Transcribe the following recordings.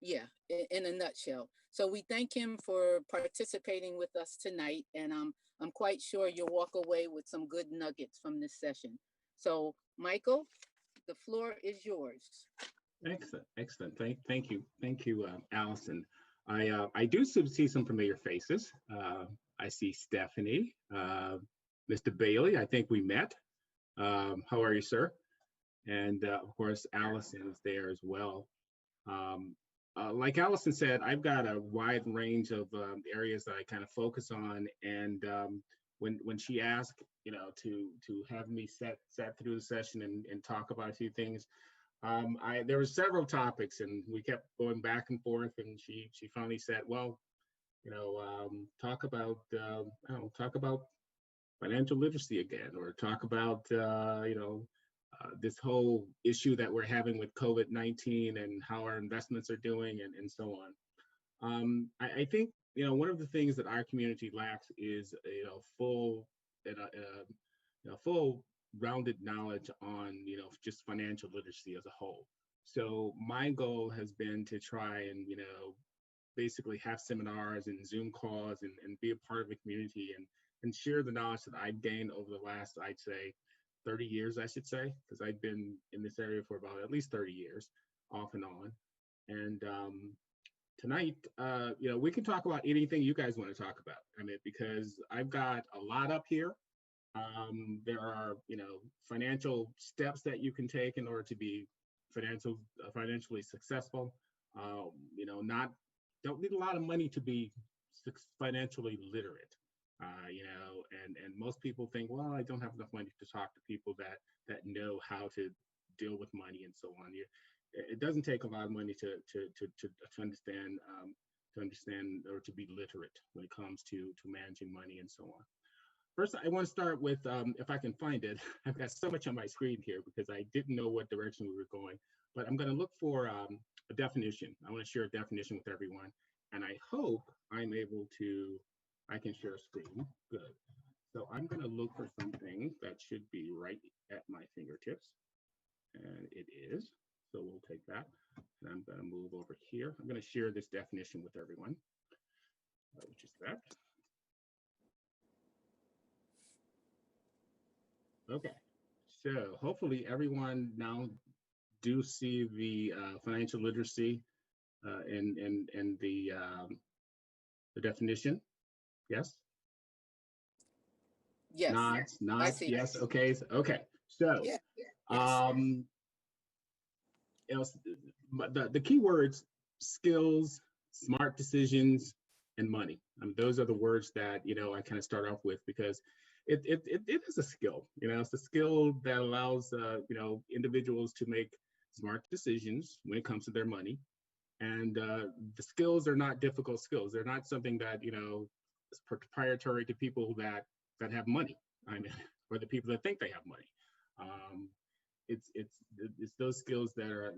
Yeah, in a nutshell. So we thank him for participating with us tonight, and I'm quite sure you'll walk away with some good nuggets from this session. So, Michael, the floor is yours. Excellent, excellent. Thank you, Allison. I do see some familiar faces. I see Stephanie, Mr. Bailey. I think we met. How are you, sir? And of course, Allison is there as well. Um, like Allison said, I've got a wide range of areas that I kind of focus on. And when she asked, to have me sat through the session and talk about a few things, there were several topics, and we kept going back and forth. And she finally said, "Well, talk about I don't know, talk about financial literacy again, or talk about this whole issue that we're having with COVID-19 and how our investments are doing, and so on." I think one of the things that our community lacks is full full rounded knowledge on just financial literacy as a whole. So my goal has been to try and basically have seminars and Zoom calls, and be a part of the community, and share the knowledge that I've gained over the last, I'd say, 30 years, I should say, because I've been in this area for about at least 30 years, off and on. And tonight, we can talk about anything you guys want to talk about. I mean, because I've got a lot up here. There are, financial steps that you can take in order to be financially successful. Not don't need a lot of money to be financially literate. And most people think, well, I don't have enough money to talk to people that know how to deal with money and so on. It doesn't take a lot of money to understand or to be literate when it comes to managing money and so on. First, I want to start with, if I can find it, I've got so much on my screen here because I didn't know what direction we were going, but I'm going to look for a definition. I want to share a definition with everyone, and I hope I can share a screen. Good. So I'm going to look for something that should be right at my fingertips, and it is. So we'll take that, and I'm going to move over here. I'm going to share this definition with everyone, which is that. Okay, so hopefully everyone now do see the financial literacy and the definition. Yes. Yes, I Nods. see that. Yes. Okay. Okay. So, Yeah, yes. um, the key words: skills, smart decisions, and money. Those are the words that I kind of start off with because it is a skill. It's a skill that allows individuals to make smart decisions when it comes to their money. And the skills are not difficult skills. They're not something that is proprietary to people that have money. I mean, or the people that think they have money. It's those skills that are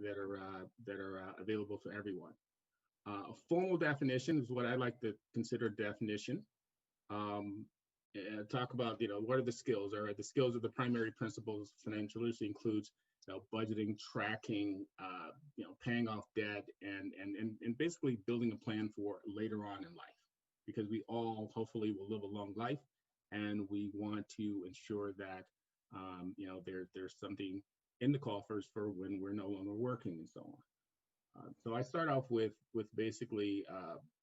available for everyone. A formal definition is what I like to consider definition. Um, Talk about what are the skills? All right, the skills are the primary principles. Financial literacy includes budgeting, tracking, paying off debt, and basically building a plan for later on in life, because we all hopefully will live a long life, and we want to ensure that there's something in the coffers for when we're no longer working and so on. So I start off with basically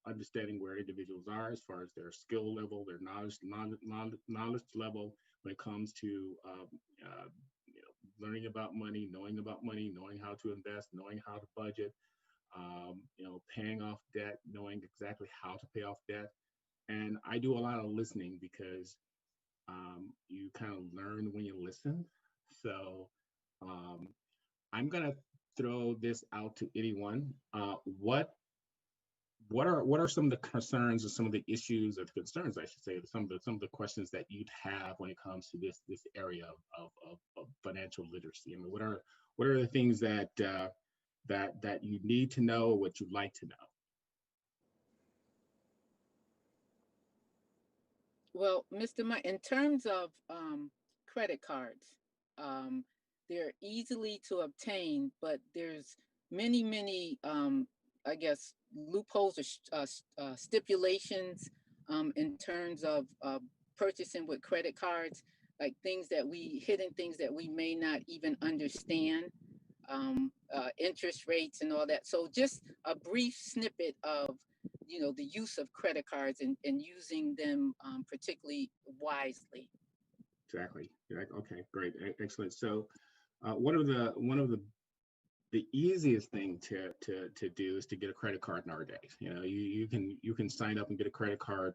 understanding where individuals are as far as their skill level, their knowledge level when it comes to learning about money, knowing how to invest, knowing how to budget, paying off debt, knowing exactly how to pay off debt. And I do a lot of listening because you kind of learn when you listen. So um, I'm gonna throw this out to anyone. What are some of the concerns or some of the issues or the concerns, I should say, some of the questions that you'd have when it comes to this area of financial literacy? I mean, what are the things that that you need to know, what you'd like to know? Well, Mr. Mike, in terms of credit cards, um, they're easily to obtain, but there's many I guess, loopholes or stipulations in terms of purchasing with credit cards, like hidden things that we may not even understand, interest rates and all that. So just a brief snippet of, the use of credit cards and using them particularly wisely. Exactly. Okay, great, excellent. So, one of the easiest thing to do is to get a credit card nowadays. You can sign up and get a credit card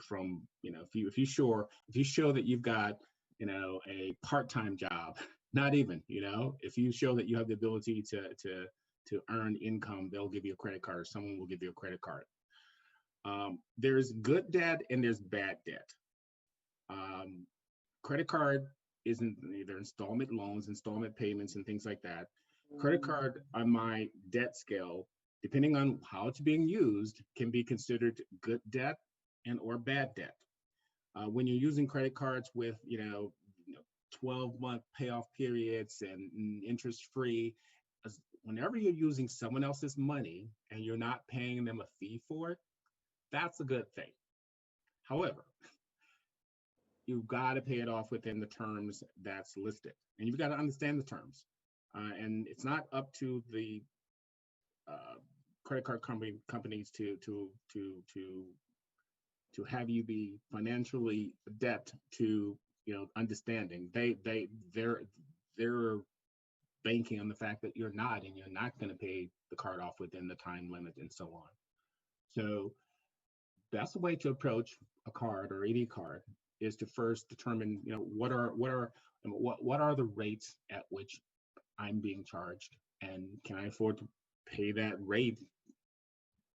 from, if you show that you've got, a part-time job, not even, if you show that you have the ability to earn income, they'll give you a credit card, or someone will give you a credit card. There's good debt and there's bad debt. Credit card isn't either installment loans, installment payments, and things like that. Credit card on my debt scale, depending on how it's being used, can be considered good debt and or bad debt. When you're using credit cards with 12-month payoff periods and interest-free, whenever you're using someone else's money and you're not paying them a fee for it, that's a good thing. However, you've got to pay it off within the terms that's listed, and you've got to understand the terms. And it's not up to the credit card companies to have you be financially adept to understanding. They're banking on the fact that you're not going to pay the card off within the time limit and so on. So that's the way to approach a card or any card, is to first determine what are the rates at which I'm being charged, and can I afford to pay that rate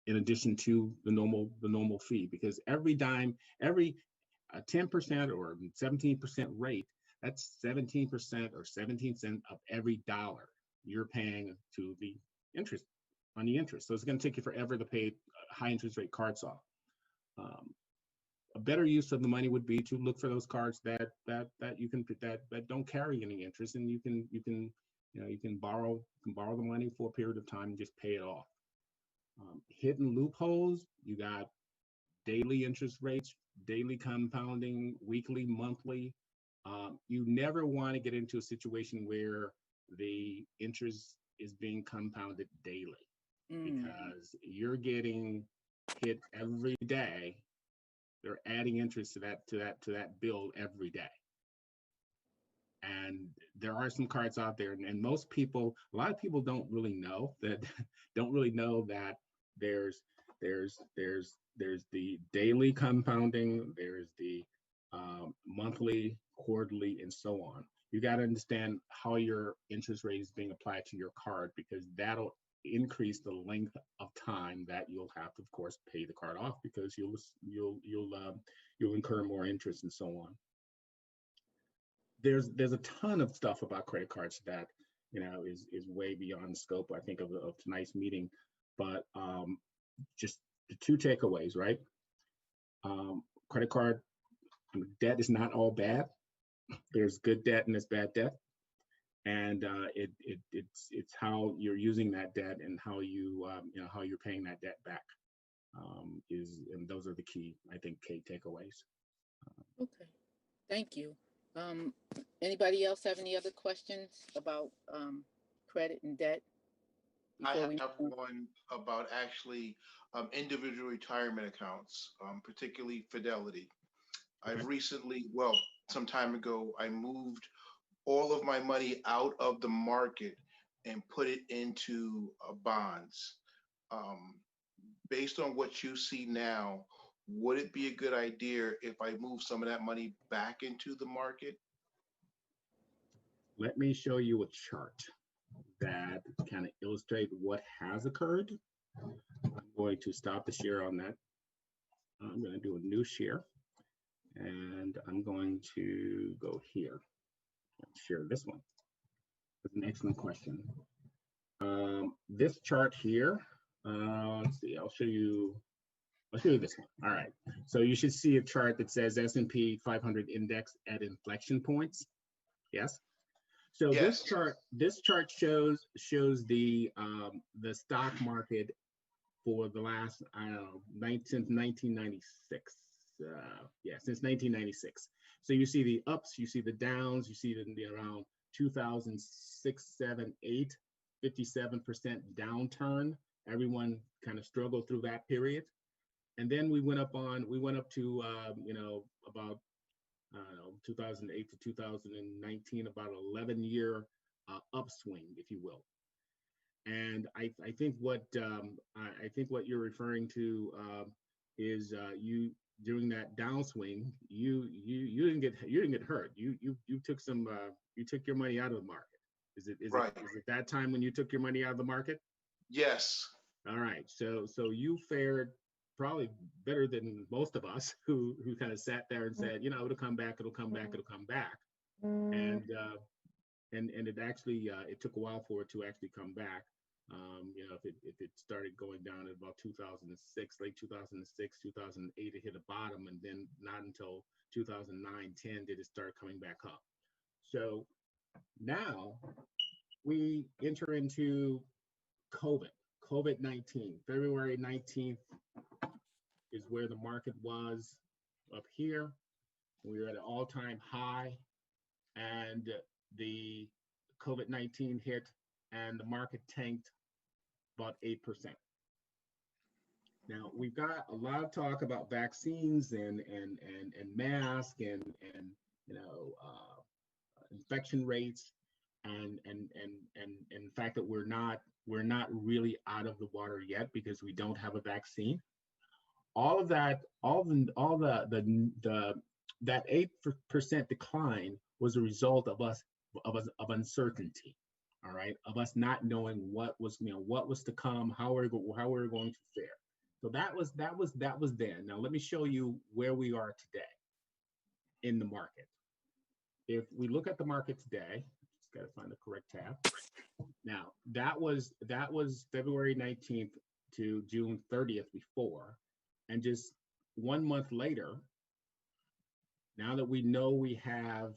in addition to the normal fee? Because every 10% or 17% rate, that's 17% or 17 cents of every dollar you're paying to the interest on the interest. So it's going to take you forever to pay high interest rate cards off. A better use of the money would be to look for those cards that don't carry any interest, and you can borrow the money for a period of time and just pay it off. Hidden loopholes, you got daily interest rates, daily compounding, weekly, monthly. You never want to get into a situation where the interest is being compounded daily, because you're getting hit every day. They're adding interest to that bill every day. And there are some cards out there, and a lot of people don't really know that there's the daily compounding, there's the monthly, quarterly, and so on. You got to understand how your interest rate is being applied to your card, because that'll increase the length of time that you'll have to, of course, pay the card off, because you'll incur more interest and so on. There's a ton of stuff about credit cards that is way beyond the scope, I think, of tonight's meeting. But just the two takeaways, right? Credit card debt is not all bad. There's good debt and there's bad debt, and it's how you're using that debt and how how you're paying that debt back, and those are the key, I think, takeaways. Okay, thank you. Anybody else have any other questions about credit and debt? I have one about actually individual retirement accounts, particularly Fidelity. Okay. I've recently, some time ago, I moved all of my money out of the market and put it into bonds. Based on what you see now, would it be a good idea if I move some of that money back into the market? Let me show you a chart that kind of illustrate what has occurred. I'm going to stop the share on that. I'm going to do a new share, and I'm going to go here and share this one. That's an excellent question. This chart here, let's see, I'll show you this one. All right, so you should see a chart that says S&P 500 index at inflection points. Yes. So Yes. this chart shows the stock market for the last, I don't know, since 1996. Yeah, since 1996. So you see the ups, you see the downs, you see the around 2006, 7, 8, 57% downturn. Everyone kind of struggled through that period. And then we went up to, about 2008 to 2019, about 11-year upswing, if you will. And I think what you're referring to is you during that downswing, you didn't get hurt. You took you took your money out of the market. Is it that time when you took your money out of the market? Yes. All right. So you fared probably better than most of us who kind of sat there and said, it'll come back, it'll come back, it'll come back. And it actually it took a while for it to actually come back. If it started going down at about 2006, late 2006, 2008, it hit a bottom, and then not until 2009, 10 did it start coming back up. So now we enter into COVID-19. February 19th is where the market was up here. We were at an all-time high, and the COVID-19 hit, and the market tanked about 8%. Now we've got a lot of talk about vaccines and masks and infection rates and the fact that we're not really out of the water yet because we don't have a vaccine. All of that, that 8% decline was a result of uncertainty. All right, of us not knowing what was to come, how we're going to fare. So that was then. Now let me show you where we are today in the market. If we look at the market today, just got to find the correct tab. Now that was February 19th to June 30th before, and just 1 month later, now that we know we have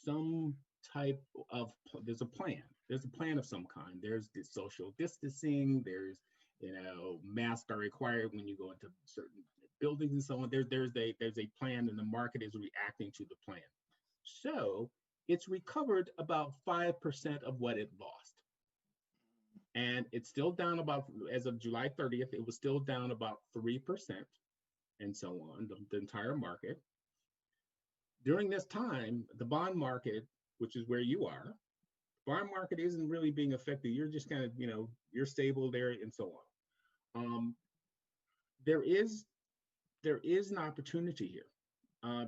some type of, there's a plan of some kind. There's the social distancing, there's masks are required when you go into certain buildings and so on. There's a plan, and the market is reacting to the plan. So it's recovered about 5% of what it lost, and it's still down about, as of July 30th, it was still down about 3%, and so on, the entire market. During this time, the bond market, which is where you are, bond market isn't really being affected. You're just kind of, you're stable there and so on. There is an opportunity here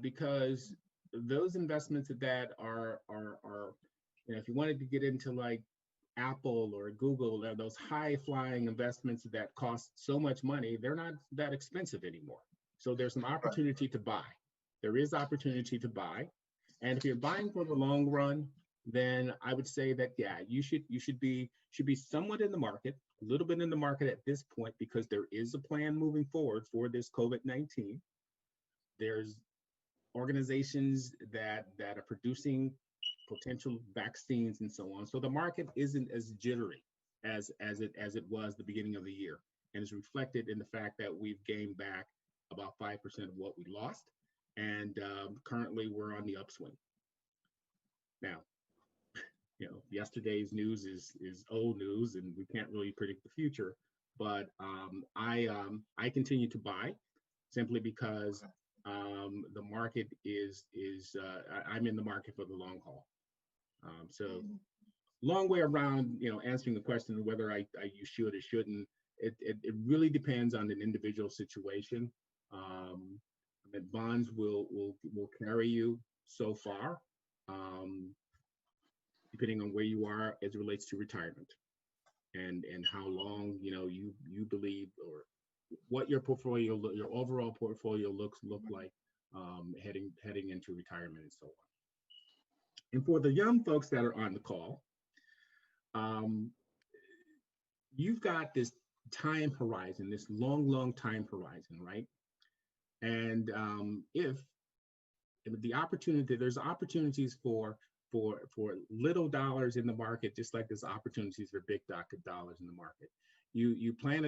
because those investments that are if you wanted to get into like Apple or Google, those high flying investments that cost so much money, they're not that expensive anymore. So there's an opportunity to buy. There is opportunity to buy. And if you're buying for the long run, then I would say that, yeah, you should be somewhat in the market, a little bit in the market at this point, because there is a plan moving forward for this COVID-19. There's organizations that are producing potential vaccines and so on. So the market isn't as jittery as it was the beginning of the year, and is reflected in the fact that we've gained back about 5% of what we lost. And currently we're on the upswing. Now, yesterday's news is old news, and we can't really predict the future. But I continue to buy simply because the market is I'm in the market for the long haul. So long way around, answering the question of whether you should or shouldn't. It really depends on an individual situation. That bonds will carry you so far, depending on where you are as it relates to retirement, and how long you believe, or what your overall portfolio look like heading into retirement and so on. And for the young folks that are on the call, you've got this time horizon, this long time horizon, right? And if the opportunity, there's opportunities for for little dollars in the market, just like there's opportunities for big dollars in the market. You plant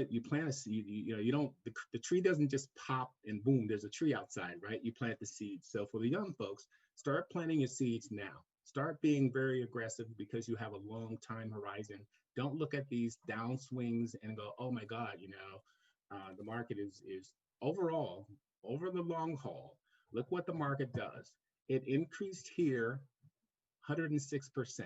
a seed. You don't, the tree doesn't just pop and boom, there's a tree outside, right? You plant the seeds. So for the young folks, start planting your seeds now. Start being very aggressive because you have a long time horizon. Don't look at these downswings and go, oh my God, the market is overall, over the long haul. Look what the market does. It increased here 106%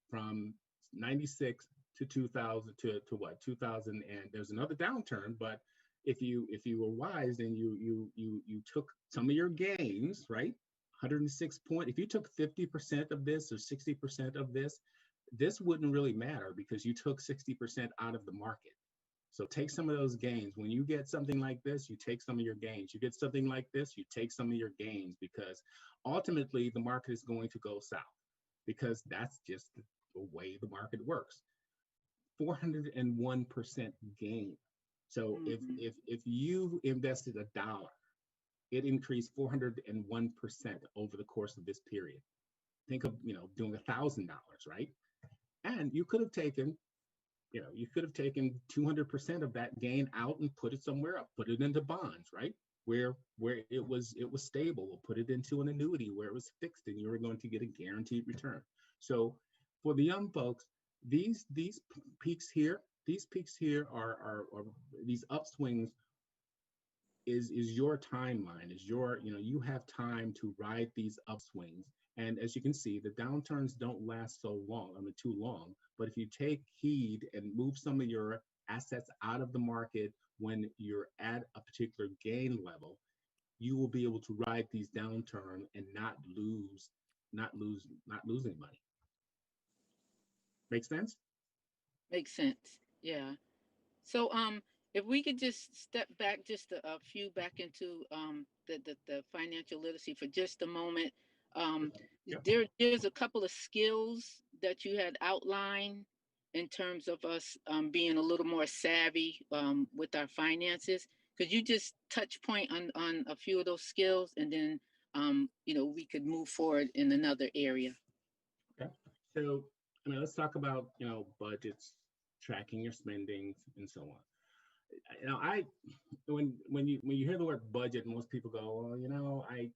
from 96 to 2000 to what 2000, and there's another downturn. But if you were wise and you took some of your gains, right? 106 point. If you took 50% of this or 60% of this wouldn't really matter because you took 60% out of the market. So take some of those gains. When you get something like this, you take some of your gains. You get something like this, you take some of your gains, because ultimately the market is going to go south, because that's just the way the market works. 401% gain. So if you invested $1, it increased 401% over the course of this period. Think of doing $1,000, right? And you could have taken 200% of that gain out and put it somewhere up, put it into bonds, right? Where it was stable, or put it into an annuity where it was fixed and you were going to get a guaranteed return. So for the young folks, these peaks here are these upswings is your timeline, is your, you have time to ride these upswings. And as you can see, the downturns don't last so long, too long. But if you take heed and move some of your assets out of the market when you're at a particular gain level, you will be able to ride these downturns and not losing money. Make sense? Makes sense. Yeah. So if we could just step back just a few back into the financial literacy for just a moment. There's a couple of skills that you had outlined in terms of us being a little more savvy with our finances. Could you just touch point on a few of those skills, and then we could move forward in another area? Okay. So let's talk about budgets, tracking your spending, and so on. When you hear the word budget, most people go, well, I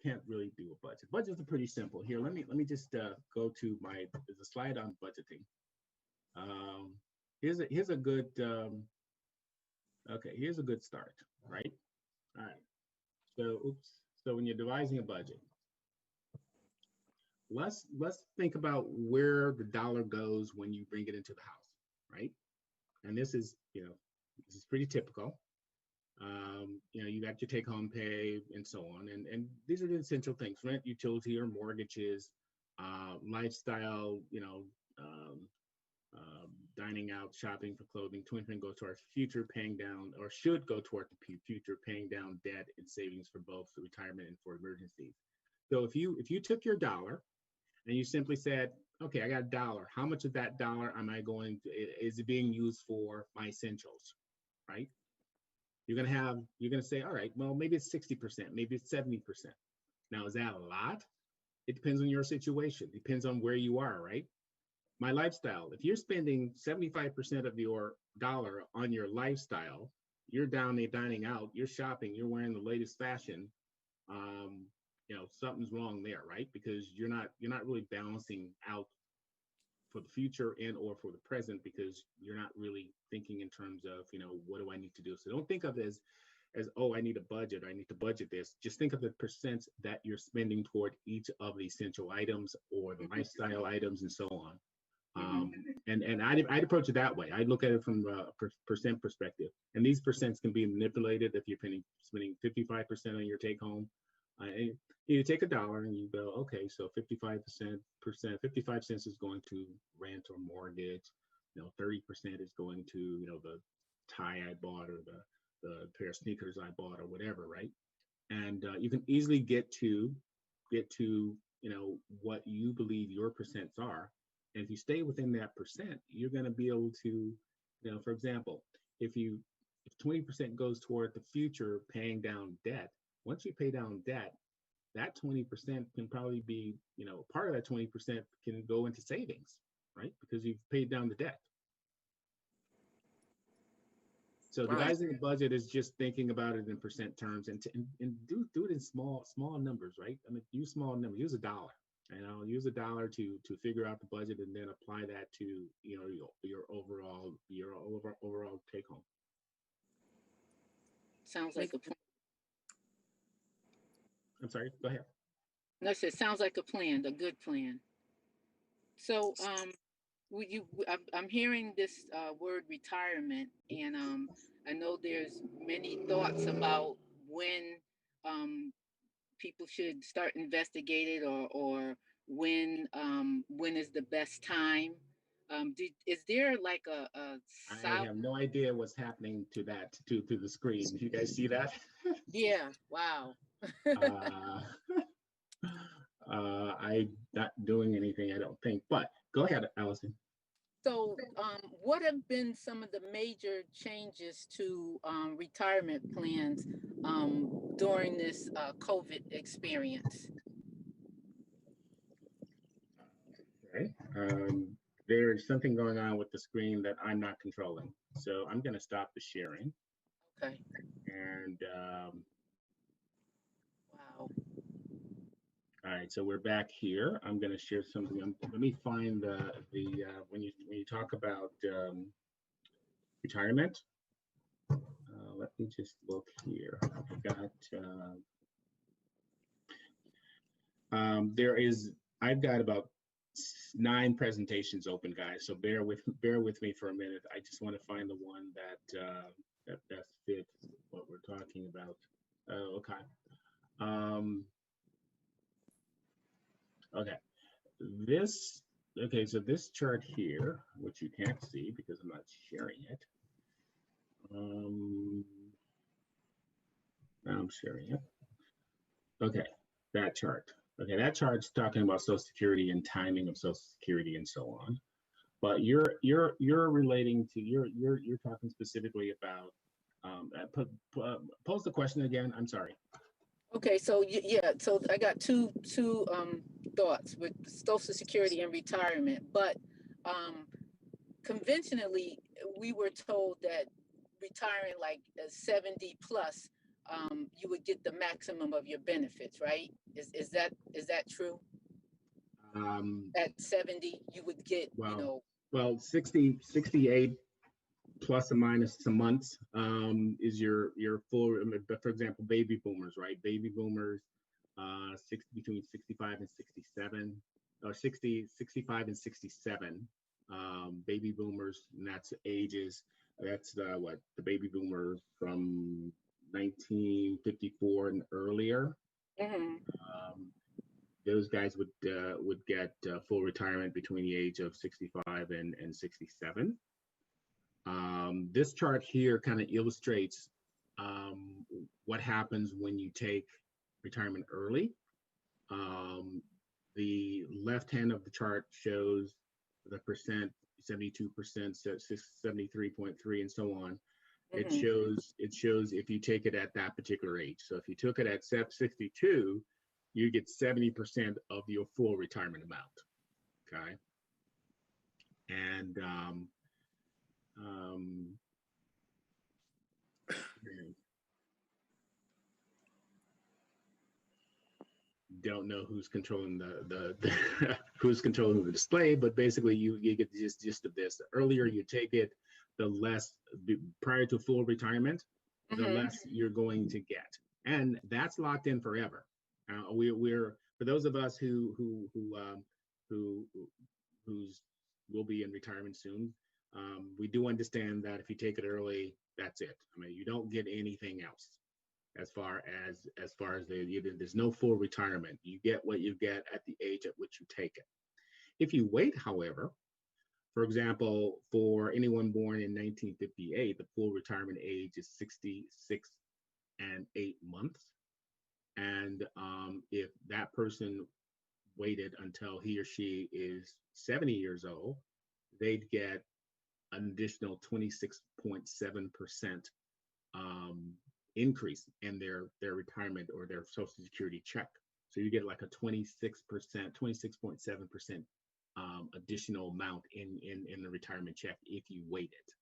can't really do a budget. Budgets are pretty simple. Here, let me just go to there's a slide on budgeting. Here's a good here's a good start, right? All right. So when you're devising a budget, let's think about where the dollar goes when you bring it into the house, right? And this is pretty typical. You got your take-home pay and so on, and these are the essential things: rent, utility, or mortgages, lifestyle, dining out, shopping for clothing. 20% goes towards future paying down, or should go toward the future paying down debt and savings for both the retirement and for emergencies. So if you took your dollar and you simply said, okay, I got $1. How much of that dollar is it being used for my essentials, right? You're gonna say, all right, well, maybe it's 60%, maybe it's 70%. Now, is that a lot? It depends on your situation, depends on where you are, right? My lifestyle, if you're spending 75% of your dollar on your lifestyle, you're down there dining out, you're shopping, you're wearing the latest fashion, something's wrong there, right? Because you're not really balancing out for the future and or for the present, because you're not really thinking in terms of, what do I need to do? So don't think of it as oh, I need a budget, I need to budget this. Just think of the percents that you're spending toward each of the essential items or the lifestyle items and so on. And I'd approach it that way. I'd look at it from a percent perspective. And these percents can be manipulated if you're spending 55% on your take home. And you take $1 and you go, okay, so 55%, 55 cents is going to rent or mortgage, 30% is going to, the tie I bought, or the pair of sneakers I bought, or whatever, right? And you can easily get to, what you believe your percents are. And if you stay within that percent, you're going to be able to, for example, if 20% goes toward the future paying down debt, once you pay down debt, that 20% can probably be, part of that 20% can go into savings, right? Because you've paid down the debt. So the Right. guys in the budget is just thinking about it in percent terms, and do it in small numbers, right? I mean, use small numbers. Use $1. Use $1 to figure out the budget, and then apply that to your overall take home. Sounds like a plan. I'm sorry. Go ahead. No, it sounds like a plan, a good plan. So, I'm hearing this word retirement, and I know there's many thoughts about when people should start investigating, or when is the best time. Is there like a I have no idea what's happening to the screen. You guys see that? Yeah. Wow. I'm not doing anything, I don't think. But go ahead, Allison. So, what have been some of the major changes to retirement plans during this COVID experience? Okay. There's something going on with the screen that I'm not controlling. So I'm going to stop the sharing. Okay. And Wow. all right, so we're back here. I'm going to share something. Let me find when you talk about retirement. Let me just look here. I've got about 9 presentations open, guys. So bear with me for a minute. I just want to find the one that fits what we're talking about. Okay. Okay. So this chart here, which you can't see because I'm not sharing it. Now I'm sharing it. Okay, that chart. Okay, that chart's talking about Social Security and timing of Social Security and so on. But you're relating to you're talking specifically about. Pose the question again. I'm sorry. Okay, so yeah, so I got two thoughts with Social Security and retirement, but conventionally we were told that retiring like 70 plus, you would get the maximum of your benefits, right? Is that true? At 70, you would get, Well, 68 plus or minus some months is your full. But for example, baby boomers, right? Baby boomers, between 65 and 67, or 65 and 67. Baby boomers, and that's ages. That's the baby boomer from 1954 and earlier. Mm-hmm. Those guys would get full retirement between the age of 65 and 67. This chart here kind of illustrates what happens when you take retirement early. The left hand of the chart shows the percent, 72%, 73.3, and so on. It shows if you take it at that particular age. So if you took it at 62, you get 70% of your full retirement amount. Okay. And don't know who's controlling the who's controlling the display, but basically you get the gist of this. The earlier you take it, the less, prior to full retirement, the less you're going to get, and that's locked in forever. We're for those of us who's will be in retirement soon. We do understand that if you take it early, that's it. I mean, you don't get anything else. As far as there's no full retirement. You get what you get at the age at which you take it. If you wait, however, for example, for anyone born in 1958, the full retirement age is 66 and 8 months. And if that person waited until he or she is 70 years old, they'd get an additional 26.7% increase in their retirement or their Social Security check. So you get like a 26%, 26.7% additional amount in the retirement check if you wait it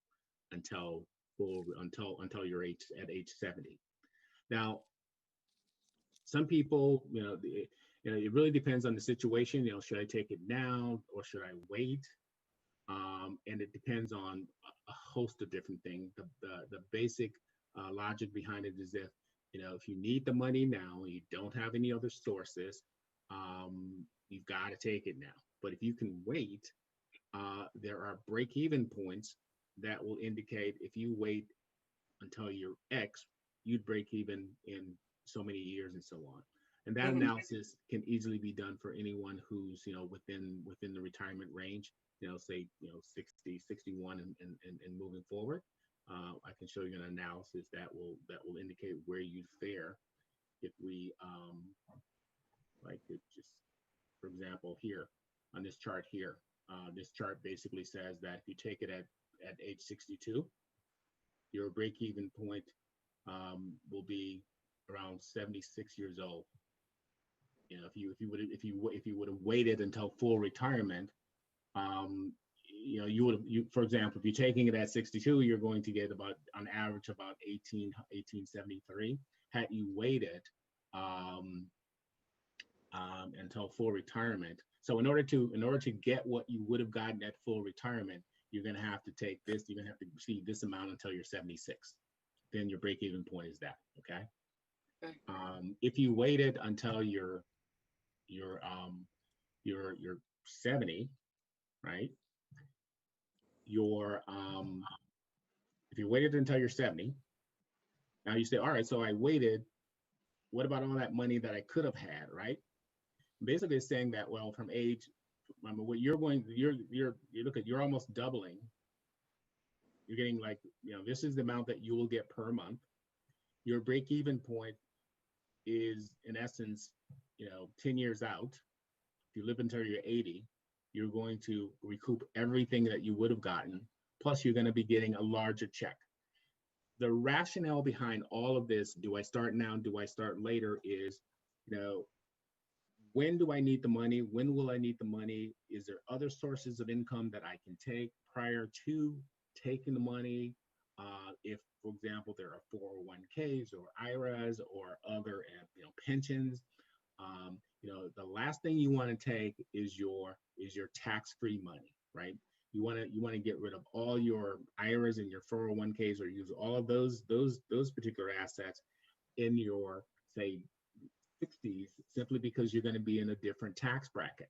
until you're at age 70. Now, some people, it really depends on the situation. Should I take it now or should I wait? And it depends on a host of different things. The basic logic behind it is if you need the money now, you don't have any other sources, you've got to take it now. But if you can wait, there are break-even points that will indicate if you wait until you're X, you'd break even in so many years and so on. And that analysis can easily be done for anyone who's within the retirement range, say 60, 61 and moving forward. I can show you an analysis that will indicate where you'd fare if we just, for example, here on this chart here. This chart basically says that if you take it at age 62, your break-even point will be around 76 years old. If you would have waited until full retirement, for example, if you're taking it at 62, you're going to get about on average about 1873. Had you waited until full retirement, so in order to get what you would have gotten at full retirement, you're going to have to take this. You're going to have to receive this amount until you're 76. Then your break-even point is that. Okay. If you waited until you're 70, right? If you waited until you're 70, now you say, all right, so I waited. What about all that money that I could have had, right? Basically, it's saying that, well, from age, what you're almost doubling. You're getting this is the amount that you will get per month. Your break-even point is, in essence, 10 years out. If you live until you're 80, you're going to recoup everything that you would have gotten. Plus, you're going to be getting a larger check. The rationale behind all of this, do I start now, do I start later, is, when do I need the money? When will I need the money? Is there other sources of income that I can take prior to taking the money? If, for example, there are 401ks or IRAs or other, pensions, the last thing you want to take is your tax-free money, right? You want to get rid of all your IRAs and your 401ks, or use all of those particular assets in your, say, 60s, simply because you're going to be in a different tax bracket,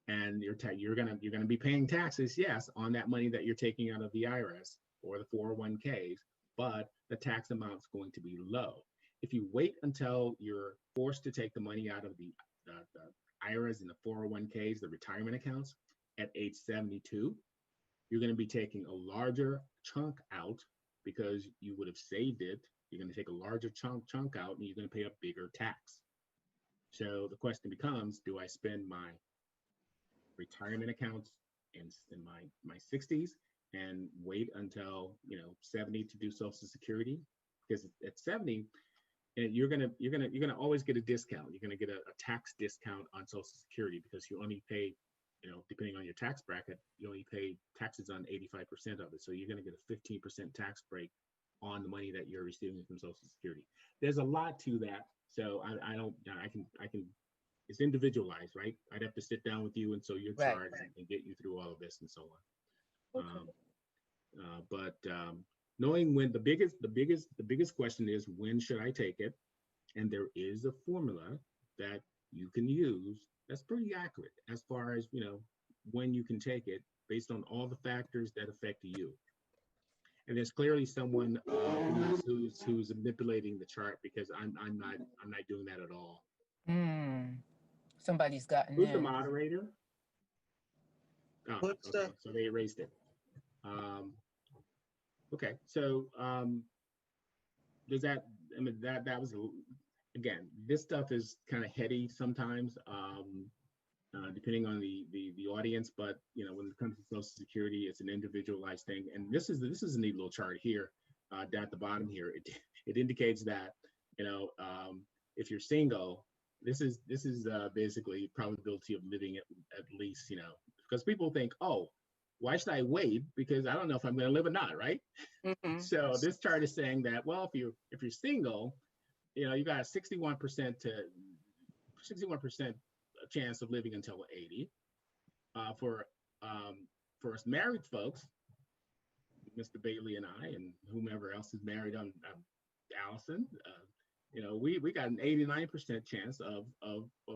and you're going to be paying taxes, yes, on that money that you're taking out of the IRS or the 401ks, but the tax amount's going to be low. If you wait until you're forced to take the money out of the IRAs and the 401ks, the retirement accounts, at age 72, you're going to be taking a larger chunk out because you would have saved it. You're going to take a larger chunk out, and you're going to pay a bigger tax. So the question becomes, do I spend my retirement accounts in my 60s and wait until 70 to do Social Security? Because at 70, and you're gonna always get a discount. You're gonna get a tax discount on Social Security because you only pay, depending on your tax bracket, you only pay taxes on 85% of it. So you're gonna get a 15% tax break on the money that you're receiving from Social Security. There's a lot to that. So I can. It's individualized, right? I'd have to sit down with you and so your chart and get you through all of this and so on. Okay. But knowing when the biggest question is, when should I take it? And there is a formula that you can use that's pretty accurate as far as when you can take it, based on all the factors that affect you. And there's clearly someone who's manipulating the chart, because I'm not doing that at all. Somebody's gotten Who's in. the moderator? Oh, okay. So they erased it. Okay, so does that? I mean, that was, again, this stuff is kind of heady sometimes, depending on the audience. But when it comes to Social Security, it's an individualized thing. And this is a neat little chart here, down at the bottom here. It indicates that if you're single, this is basically probability of living at least, because people think, oh, why should I wait? Because I don't know if I'm going to live or not, right? Mhm. So this chart is saying that, well, if you're single, you got a 61% chance of living until 80. For us married folks, Mr. Bailey and I, and whomever else is married on Allison, we got an 89% chance of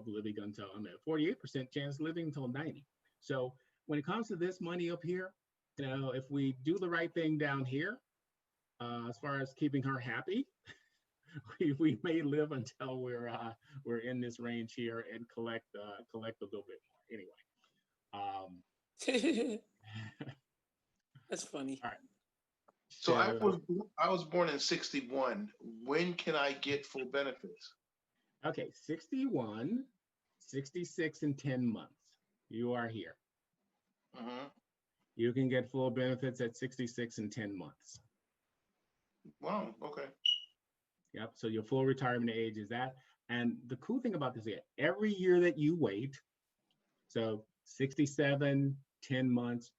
living until, 48% chance of living until 90. So when it comes to this money up here, if we do the right thing down here, as far as keeping her happy, we may live until we're in this range here and collect a little bit more. Anyway, That's funny. all right. So I was born in 61. When can I get full benefits? Okay, 61, 66 and 10 months. You are here. Mm-hmm. You can get full benefits at 66 and 10 months. Wow, okay. Yep, so your full retirement age is that. And the cool thing about this is every year that you wait, so 67, 10 months,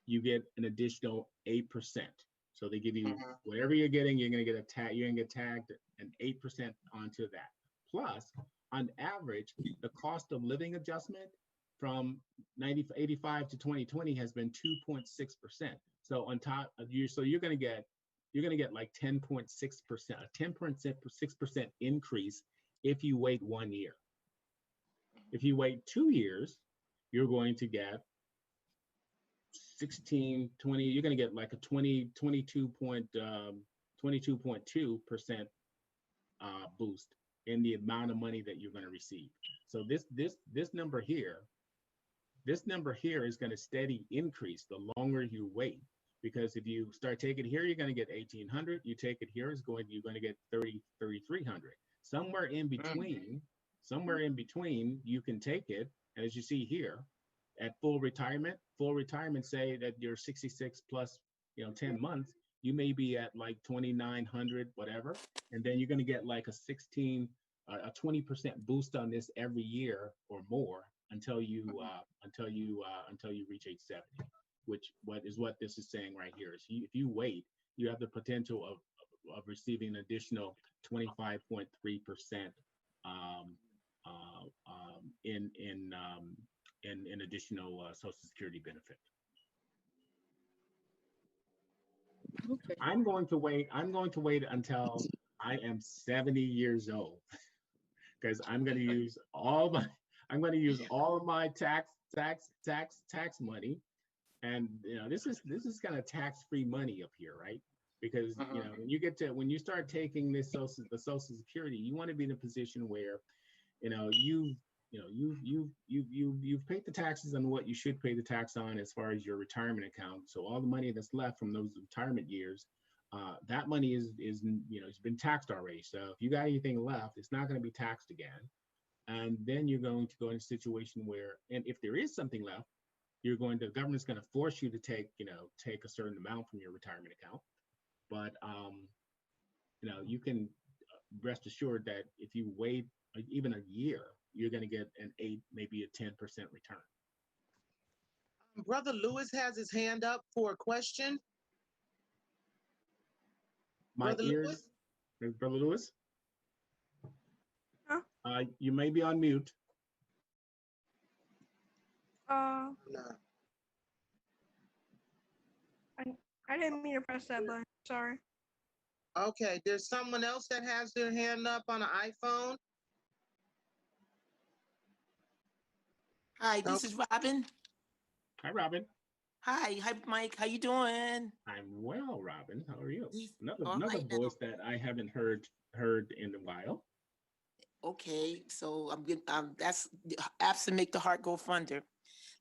you get an additional 8%. So they give you whatever you're getting, you're going to get tagged an 8% onto that. Plus, on average, the cost of living adjustment from 85 to 2020 has been 2.6%. So on top of you, so you're going to get like 10.6%, a 10.6% increase if you wait 1 year. If you wait 2 years, you're going to get 16, 20, you're going to get like a 22.2% boost in the amount of money that you're going to receive. So this number here is going to steady increase the longer you wait, because if you start taking it here, you're going to get 1,800. You take it here, you're going to get 3,300. Somewhere in between, you can take it, and as you see here, at full retirement, say that you're 66 plus 10 months, you may be at like 2,900, whatever, and then you're going to get like a 20% boost on this every year or more until you reach age 70, which what this is saying right here is if you wait, you have the potential of receiving an additional 25.3% in additional Social Security benefit. Okay. I'm going to wait until I am 70 years old, because I'm going to use all of my tax money, and this is kind of tax-free money up here, right? Because when you start taking the Social Security, you want to be in a position where you've paid the taxes on what you should pay the tax on as far as your retirement account. So all the money that's left from those retirement years, that money is it's been taxed already. So if you got anything left, it's not going to be taxed again. And then you're going to go in a situation where, and if there is something left, the government's going to force you to take a certain amount from your retirement account. But you can rest assured that if you wait even a year, you're going to get an 8, maybe a 10% return. Brother Lewis has his hand up for a question. Brother Lewis? Huh? You may be on mute. No. I didn't mean to press that button. Sorry. Okay, there's someone else that has their hand up on an iPhone. Hi, this is Robin. Hi, Robin. Hi, Mike. How you doing? I'm well, Robin. How are you? All Another right voice that I haven't heard in a while. Okay, so I'm good. That's apps to make the heart go fonder.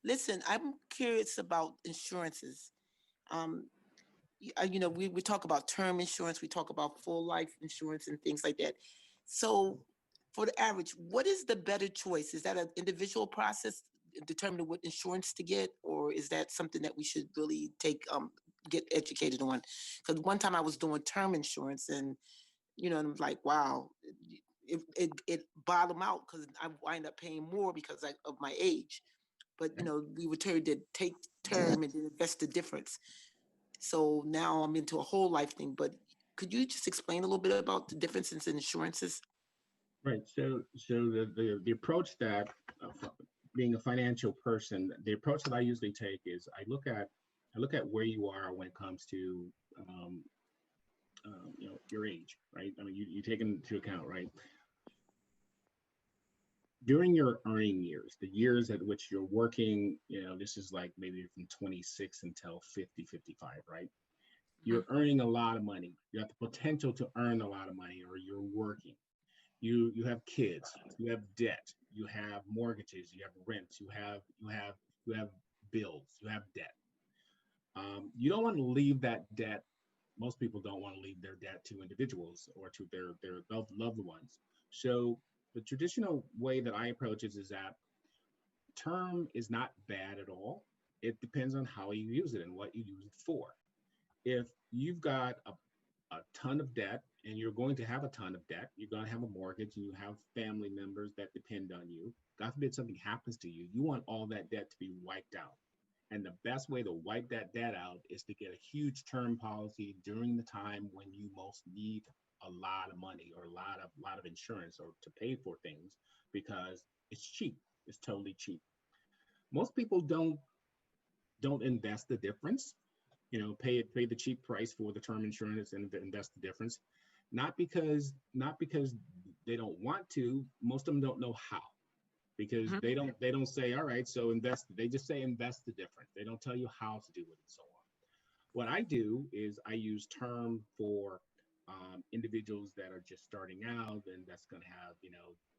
Listen, I'm curious about insurances. We talk about term insurance, we talk about full life insurance and things like that. So for the average, what is the better choice? Is that an individual process determining what insurance to get, or is that something that we should really get educated on? Because one time I was doing term insurance, and and I'm like, wow, it bottom out because I wind up paying more because of my age. But we were told to take term and then invest the difference. So now I'm into a whole life thing. But could you just explain a little bit about the differences in insurances? Right. So the approach that being a financial person, the approach that I usually take is I look at where you are when it comes to your age, right? I mean, you take into account, right? During your earning years, the years at which you're working, this is like maybe from 26 until 50, 55, right? You're earning a lot of money. You have the potential to earn a lot of money, or you're working. You have kids, you have debt, you have mortgages, you have rents, you have bills, you have debt. You don't want to leave that debt. Most people don't want to leave their debt to individuals or to their loved ones. So the traditional way that I approach it is that term is not bad at all. It depends on how you use it and what you use it for. If you've got a ton of debt, and you're going to have a ton of debt, you're going to have a mortgage, and you have family members that depend on you. God forbid something happens to you, you want all that debt to be wiped out. And the best way to wipe that debt out is to get a huge term policy during the time when you most need a lot of money or a lot of insurance or to pay for things, because it's cheap. It's totally cheap. Most people don't invest the difference. Pay the cheap price for the term insurance and invest the difference. Not because they don't want to. Most of them don't know how, because they don't say, all right, so invest. They just say invest the difference. They don't tell you how to do it and so on. What I do is I use term for individuals that are just starting out, and that's going to have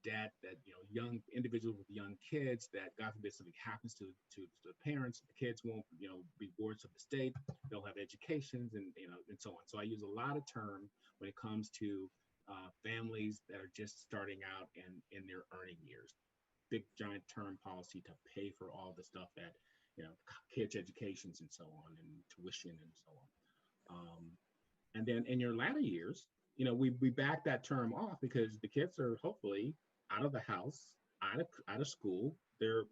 debt, that young individuals with young kids that God forbid something happens to the parents. The kids won't be wards of the state. They'll have educations and and so on. So I use a lot of term when it comes to families that are just starting out and in their earning years. Big giant term policy to pay for all the stuff that kids' educations and so on, and tuition and so on. And then in your latter years, we back that term off because the kids are hopefully out of the house, out of school. They're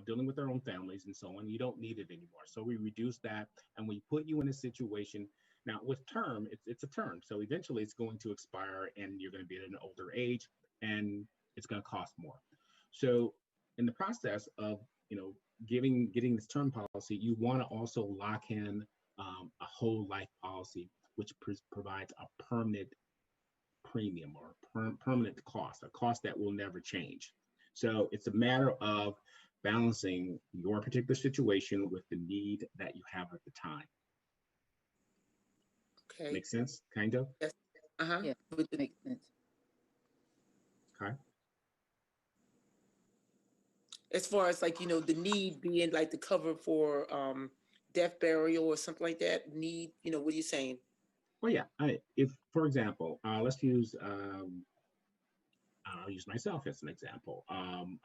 dealing with their own families and so on. You don't need it anymore. So we reduce that, and we put you in a situation. Now with term, it's a term. So eventually it's going to expire, and you're going to be at an older age, and it's going to cost more. So in the process of getting this term policy, you want to also lock in a whole life policy, which provides a permanent premium or permanent cost, a cost that will never change. So it's a matter of balancing your particular situation with the need that you have at the time. Okay. Make sense? Kind of? Yes. Yeah, would make sense. Okay. As far as the need being like the cover for death, burial, or something like that, need, what are you saying? Well, yeah. If, for example, let's use, I'll use myself as an example.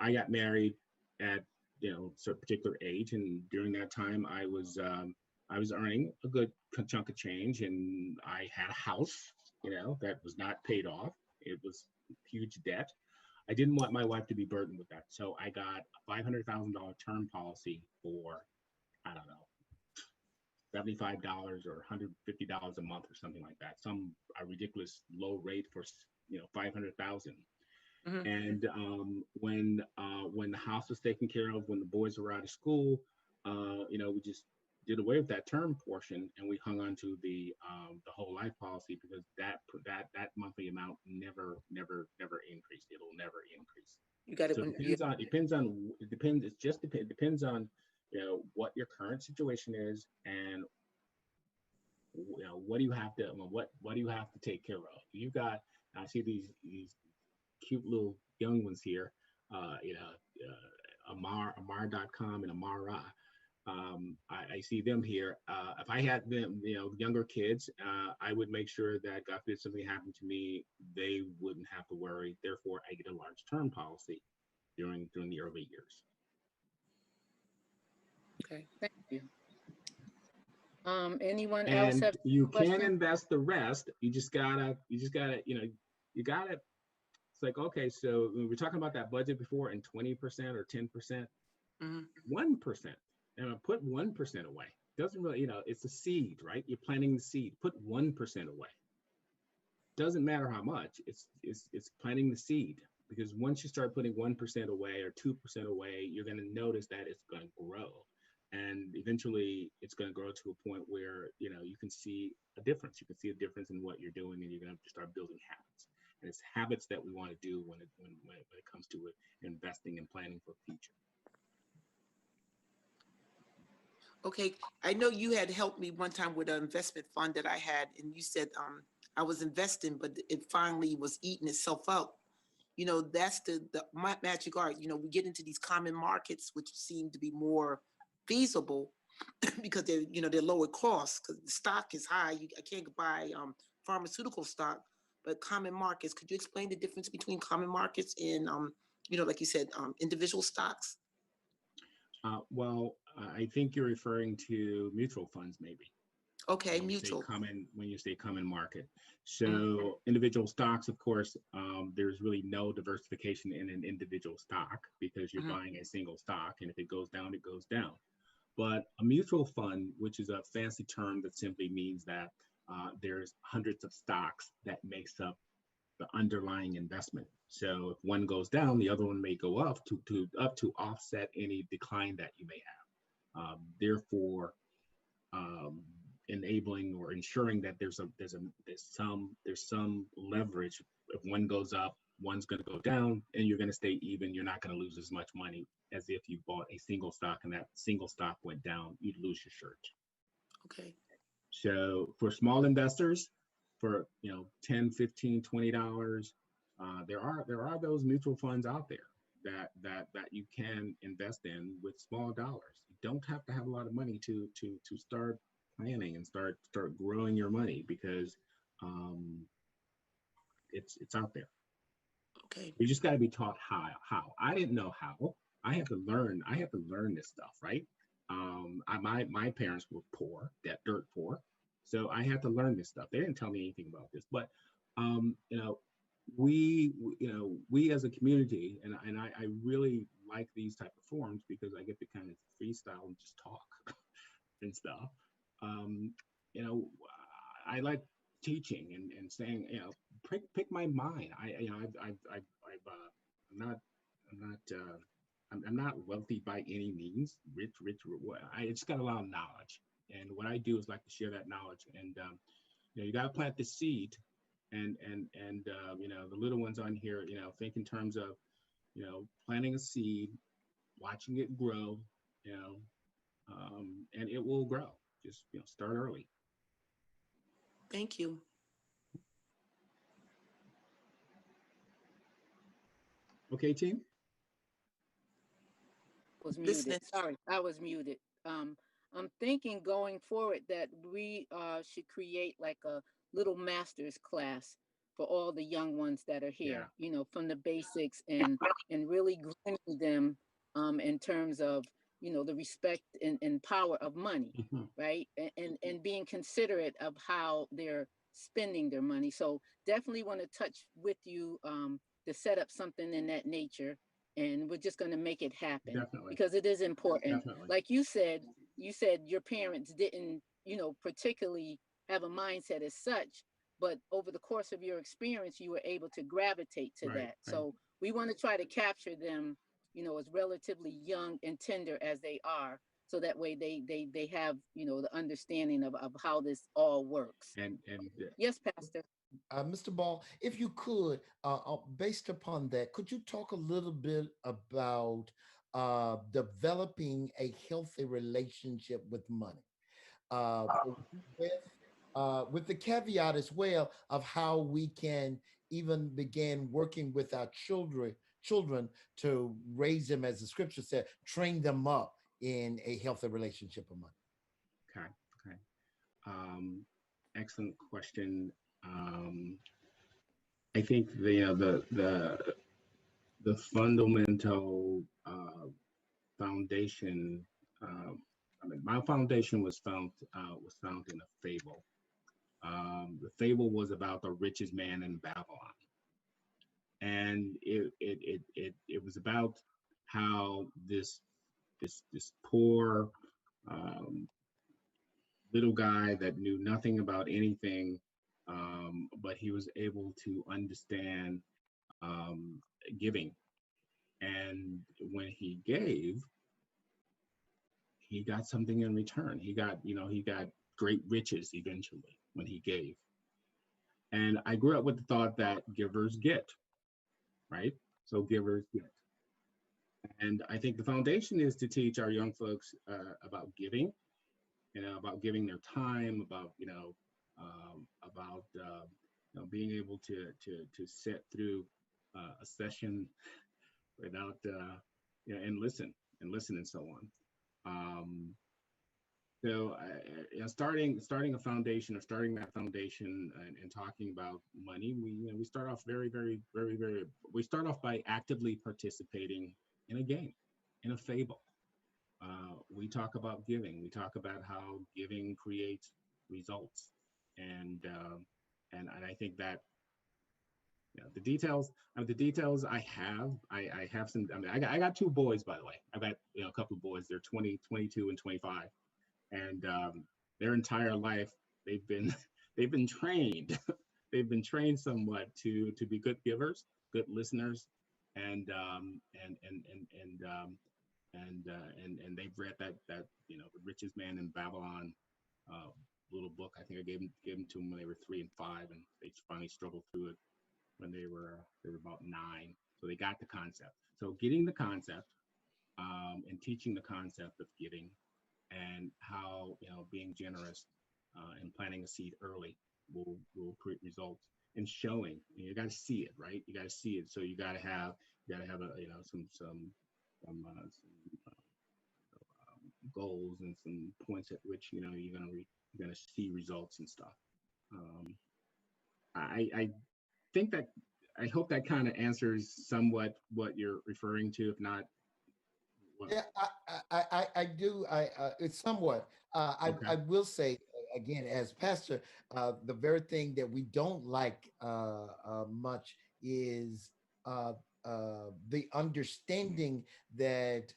I got married at a particular age, and during that time, I was earning a good chunk of change, and I had a house, that was not paid off. It was huge debt. I didn't want my wife to be burdened with that, so I got a $500,000 term policy for, I don't know, $75 or $150 a month or something like that. A ridiculous low rate for $500,000. Mm-hmm. And when the house was taken care of, when the boys were out of school, we just did away with that term portion, and we hung on to the whole life policy, because that monthly amount never increased. It'll never increase. You got it. So it depends on what your current situation is, and what do you have to take care of. You got, I see these cute little young ones here, Amar.com and Amara. I see them here. If I had them, younger kids, I would make sure that God forbid something happened to me, they wouldn't have to worry. Therefore, I get a large term policy during the early years. Okay. Thank you. Anyone And else have you questions? can invest the rest. You just gotta It's like, okay, so we were talking about that budget before and 20% or 10%, Mhm. 1%, and put 1% away. Doesn't really, it's a seed, right? You're planting the seed. Put 1% away. Doesn't matter how much. It's planting the seed, because once you start putting 1% away or 2% away, you're going to notice that it's going to grow, and eventually it's going to grow to a point where you can see a difference. You can see a difference in what you're doing, and you're going to start building habits. And it's habits that we want to do when it comes to it, investing and planning for the future. Okay, I know you had helped me one time with an investment fund that I had, and you said I was investing, but it finally was eating itself up. That's the magic art. We get into these common markets, which seem to be more feasible because they're lower cost, because the stock is high. I can't buy pharmaceutical stock, but common markets. Could you explain the difference between common markets and like you said, individual stocks? Well, I think you're referring to mutual funds, maybe. Okay, When mutual. you say common market. So individual stocks, of course, there's really no diversification in an individual stock, because you're buying a single stock, and if it goes down, it goes down. But a mutual fund, which is a fancy term that simply means that there's hundreds of stocks that makes up the underlying investment. So if one goes down, the other one may go up to offset any decline that you may have. Therefore, enabling or ensuring that there's some leverage. If one goes up, one's going to go down, and you're going to stay even. You're not going to lose as much money as if you bought a single stock and that single stock went down. You'd lose your shirt. Okay. So for small investors, for $10, $15, $20, there are those mutual funds out there that you can invest in with small dollars. You don't have to have a lot of money to start planning and start growing your money, because it's out there. Okay. You just got to be taught how. I didn't know how. I had to learn this stuff, right? My parents were poor, dirt poor. So I had to learn this stuff. They didn't tell me anything about this, but we as a community, and I really like these type of forums, because I get to kind of freestyle and just talk and stuff. I like teaching and saying, pick my mind. I'm not wealthy by any means, rich. I just got a lot of knowledge, and what I do is like to share that knowledge. And you got to plant the seed, and the little ones on here, think in terms of planting a seed, watching it grow, and it will grow. Just start early. Thank you. Okay, team. Was muted. Listening. Sorry, I was muted. I'm thinking going forward that we should create like a little master's class for all the young ones that are here. From the basics, and really grooming them in terms of the respect and power of money, right? And being considerate of how they're spending their money. So definitely want to touch with you to set up something in that nature. And we're just going to make it happen. Definitely. Because it is important. Definitely. Like you said your parents didn't, particularly have a mindset as such, but over the course of your experience, you were able to gravitate to that. Right. So we want to try to capture them, as relatively young and tender as they are. So that way they have, the understanding of how this all works. And yes, Pastor. Mr. Ball, if you could, based upon that, could you talk a little bit about developing a healthy relationship with money? With the caveat as well of how we can even begin working with our children to raise them, as the scripture said, train them up in a healthy relationship with money. Okay. Excellent question. I think the fundamental foundation. My foundation was found in a fable. The fable was about the richest man in Babylon, and it was about how this poor um, little guy that knew nothing about anything, but he was able to understand um, giving. And when he gave, he got something in return. He got great riches eventually when he gave. And I grew up with the thought that givers get, right? So givers get. And I think the foundation is to teach our young folks about giving, about giving their time, about being able to sit through a session without and listen and so on. Um, starting a foundation or starting that foundation and talking about money, we start off very. We start off by actively participating in a game, in a fable. We talk about giving. We talk about how giving creates results, and and I think that the details. The details I have some. I mean, I got two boys, by the way. I've got a couple of boys. They're 20, 22, and 25, and their entire life they've been they've been trained. They've been trained somewhat to be good givers, good listeners, and and they've read that the richest man in Babylon uh, little book. I think I gave them to them when they were 3 and 5, and they finally struggled through it when they were about 9. So they got the concept. So getting the concept and teaching the concept of giving and how being generous and planting a seed early will create results and showing. You got to see it, right? You got to see it. So you got to have a some goals and some points at which you're gonna see results and stuff. Um, I think that I hope that kind of answers somewhat what you're referring to. If not, what? Yeah, I do. It's somewhat. Okay. I will say again, as pastor, the very thing that we don't like much is the understanding that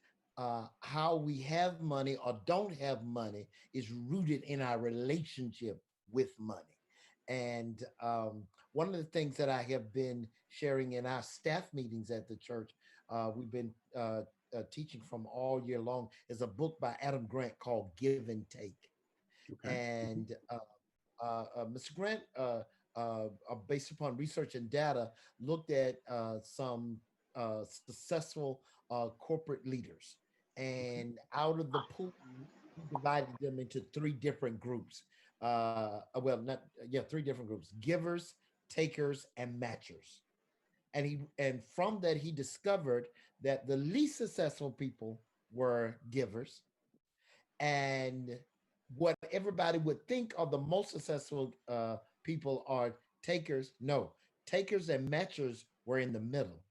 how we have money or don't have money is rooted in our relationship with money. And one of the things that I have been sharing in our staff meetings at the church, we've been teaching from all year long, is a book by Adam Grant called Give and Take. Okay. And Mr. Grant, based upon research and data, looked at some successful corporate leaders. Okay. And out of the pool, he divided them into three different groups. Well, not, yeah, three different groups: givers, takers, and matchers. And from that he discovered that the least successful people were givers, and what everybody would think are the most successful people are takers. No, takers and matchers were in the middle.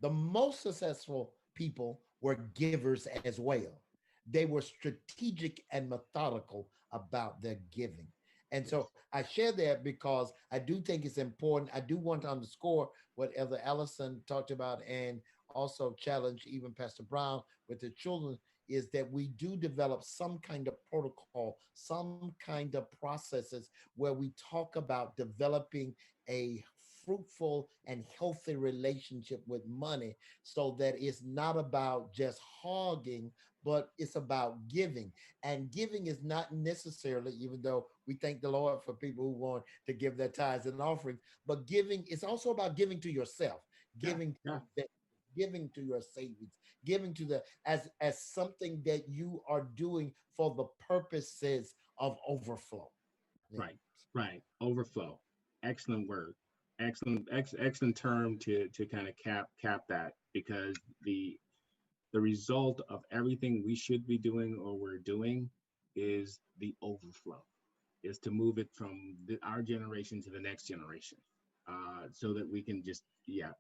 The most successful people were givers as well. They were strategic and methodical about their giving. And Yes. so I share that because I do think it's important. I do want to underscore what Elder Allison talked about and also challenge even Pastor Brown with the children, is that we do develop some kind of protocol, some kind of processes where we talk about developing a fruitful and healthy relationship with money, so that it's not about just hogging, but it's about giving. And giving is not necessarily, even though we thank the Lord for people who want to give their tithes and offerings, but giving is also about giving to yourself, Yeah. giving to Yeah. giving to your savings, giving to the as something that you are doing for the purposes of overflow. Yeah. Right. Right. Overflow. Excellent word. Excellent term to kind of cap that, because the result of everything we should be doing or we're doing is the overflow, is to move it from our generation to the next generation, so that we can just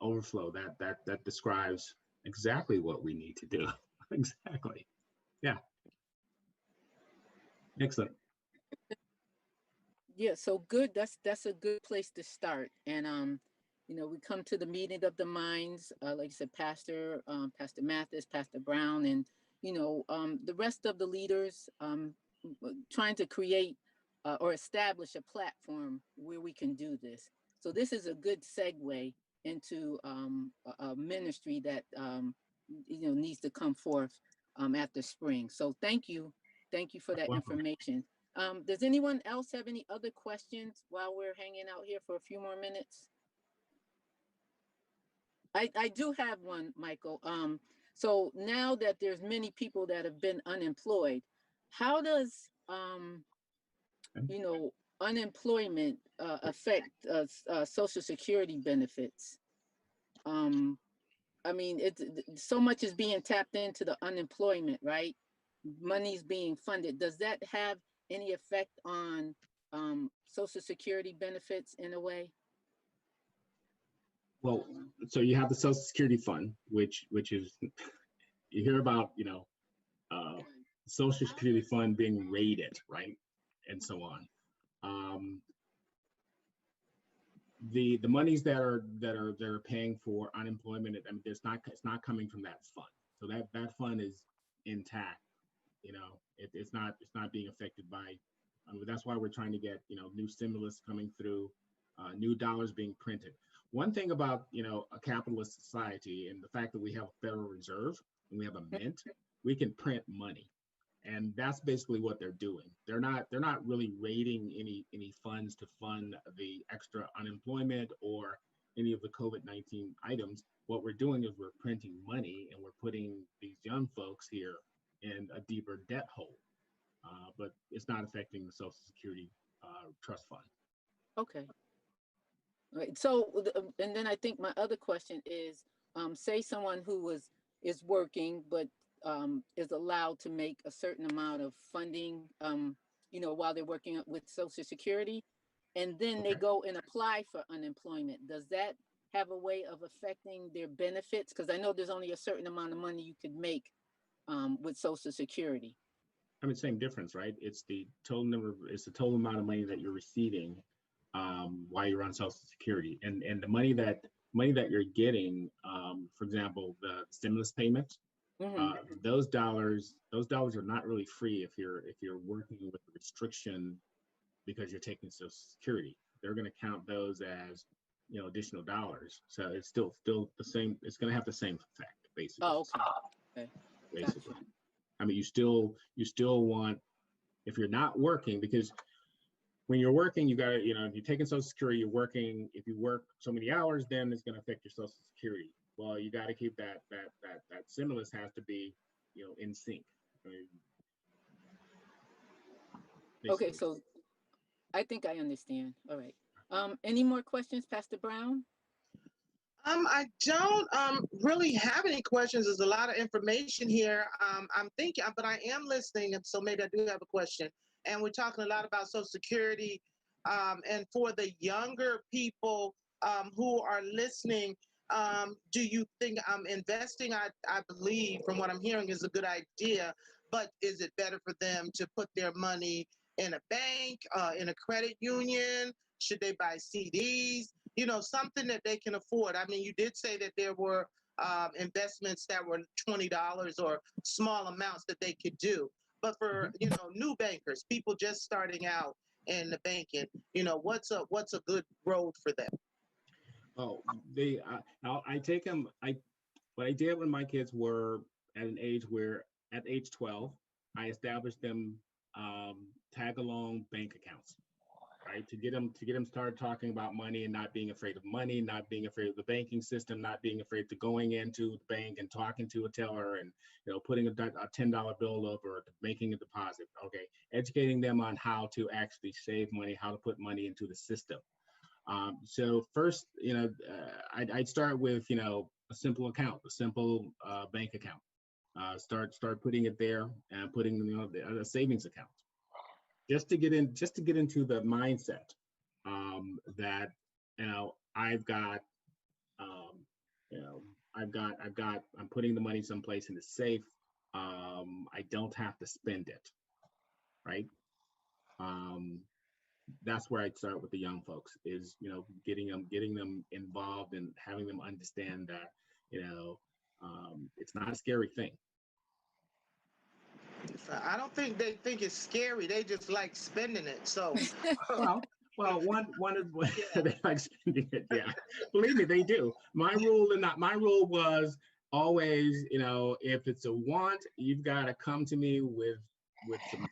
overflow. That describes exactly what we need to do. Exactly. Yeah. Excellent. Yeah, so good. That's a good place to start. And we come to the meeting of the minds, like I said, Pastor Mathis, Pastor Brown, and, the rest of the leaders, trying to create or establish a platform where we can do this. So this is a good segue into a ministry that, needs to come forth after spring. So thank you. Thank you for that information. Does anyone else have any other questions while we're hanging out here for a few more minutes? I do have one, Michael. So now that there's many people that have been unemployed, how does, unemployment affect Social Security benefits? I mean, so much is being tapped into the unemployment, right? Money's being funded. Does that have any effect on Social Security benefits in a way? Well, so you have the Social Security Fund, which is, you hear about, Social Security Fund being raided, right? And so on. The monies that are paying for unemployment, I mean, it's not coming from that fund. So that fund is intact. It's not being affected by. That's why we're trying to get new stimulus coming through, new dollars being printed. One thing about a capitalist society and the fact that we have a Federal Reserve and we have a mint, we can print money. And that's basically what they're doing. They're not really raiding any funds to fund the extra unemployment or any of the COVID-19 items. What we're doing is we're printing money and we're putting these young folks here in a deeper debt hole. But it's not affecting the Social Security Trust Fund. Okay. All right. So, and then I think my other question is, say someone who is working, but is allowed to make a certain amount of funding, while they're working with Social Security, and then they go and apply for unemployment. Does that have a way of affecting their benefits? Because I know there's only a certain amount of money you could make with Social Security. I mean, same difference, right? It's the total amount of money that you're receiving while you're on Social Security, and the money that you're getting, for example, the stimulus payments. Those dollars are not really free if you're working with a restriction because you're taking Social Security. They're going to count those as additional dollars. So it's still the same. It's going to have the same effect, basically. Oh, okay. Basically, gotcha. I mean, you still want, if you're not working, because when you're working, you got to, if you're taking Social Security, you're working. If you work so many hours, then it's going to affect your Social Security. Well, you got to keep that stimulus has to be, in sync. I mean, okay, so I think I understand. All right. Any more questions, Pastor Brown? I don't really have any questions. There's a lot of information here. I'm thinking, but I am listening, and so maybe I do have a question. And we're talking a lot about Social Security, and for the younger people who are listening, do you think investing, I believe, from what I'm hearing, is a good idea, but is it better for them to put their money in a bank, in a credit union? Should they buy CDs? Something that they can afford. I mean, you did say that there were investments that were $20 or small amounts that they could do. But for, new bankers, people just starting out in the banking, what's a good road for them? Oh, I take them. What I did when my kids were at an age where, at age 12, I established them tag-along bank accounts, right? To get them started talking about money and not being afraid of money, not being afraid of the banking system, not being afraid to going into the bank and talking to a teller and putting a $10 bill up or making a deposit. Okay, educating them on how to actually save money, how to put money into the system. So first, I'd start with a simple account, a simple bank account. Start putting it there and putting the savings account. Just to get into the mindset that I'm putting the money someplace and it's safe. I don't have to spend it, right? that's where I'd start with the young folks is, getting them involved and having them understand that, it's not a scary thing. I don't think they think it's scary. They just like spending it. So, One is they like spending it. Yeah, believe me, they do. My rule was always, if it's a want, you've got to come to me with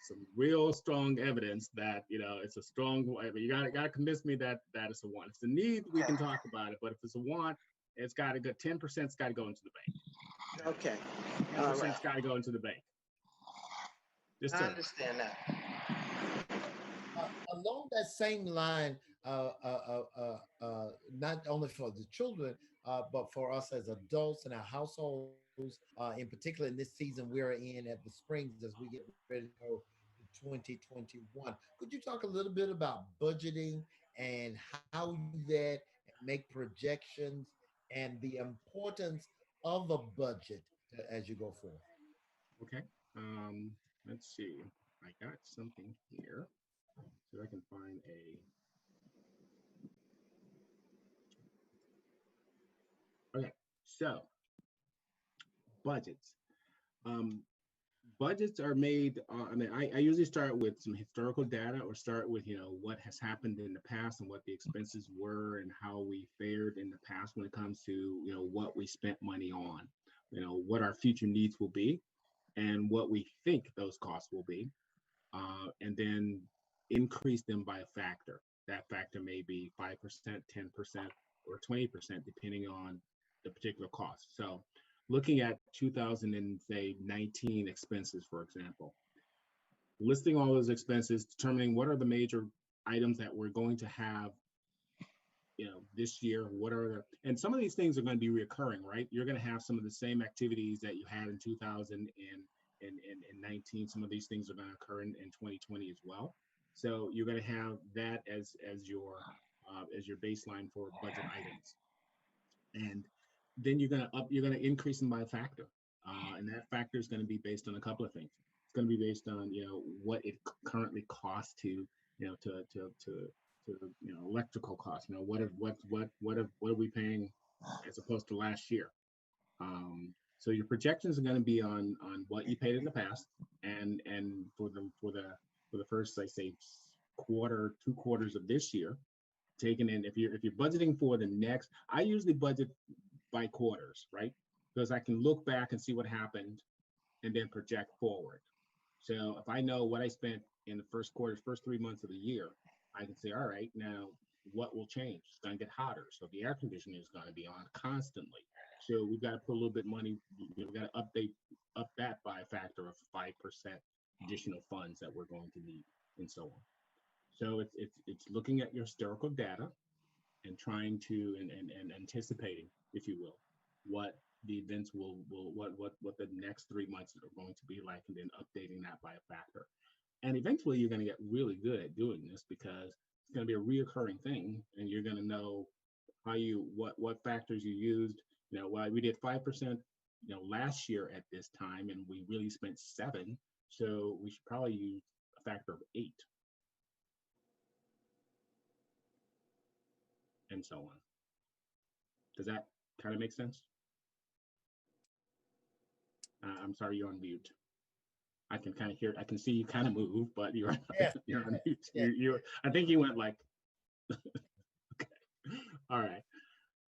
some real strong evidence that it's a strong. You gotta convince me that it's a want. If it's a need, we can talk about it. But if it's a want, it's got to go. 10%'s got to go into the bank. Okay. 10%'s got to go into the bank. I understand that. Along that same line, not only for the children, but for us as adults and our households, in particular in this season we're in at the Springs as we get ready to go to 2021. Could you talk a little bit about budgeting and how you do that and make projections and the importance of a budget as you go forward? Okay. Let's see. I got something here. So I can find okay. So budgets. Budgets are made. I usually start with some historical data, or start with what has happened in the past and what the expenses were and how we fared in the past when it comes to what we spent money on, what our future needs will be, and what we think those costs will be, and then increase them by a factor. That factor may be 5%, 10%, or 20%, depending on the particular cost. So looking at 2019 expenses, for example, listing all those expenses, determining what are the major items that we're going to have this year, and some of these things are going to be recurring, right? You're going to have some of the same activities that you had in 2019. Some of these things are going to occur in 2020 as well. So you're going to have that as your baseline for budget items, and then you're going to increase them by a factor, and that factor is going to be based on a couple of things. It's going to be based on what it currently costs to electrical costs. What are we paying as opposed to last year? So your projections are going to be on what you paid in the past, and for the first, I say, quarter, 2 quarters of this year, taking in, if you're budgeting for the next, I usually budget by quarters, right? Because I can look back and see what happened and then project forward. So if I know what I spent in the first 3 months of the year, I can say, all right, now what will change? It's going to get hotter. So the air conditioning is going to be on constantly. So we've got to put a little bit of money, we've got to up that by a factor of 5% additional funds that we're going to need, and so on. So it's looking at your historical data and trying to and anticipating, if you will, what the events what the next 3 months are going to be like, and then updating that by a factor. And eventually you're going to get really good at doing this, because it's going to be a reoccurring thing, and you're going to know how what factors you used. Why we did 5%, last year at this time, and we really spent 7%. So we should probably use a factor of 8, and so on. Does that kind of make sense? I'm sorry, you're on mute. I can kind of hear, I can see you kind of move, but you're on mute. Yeah. I think you went like, okay, all right.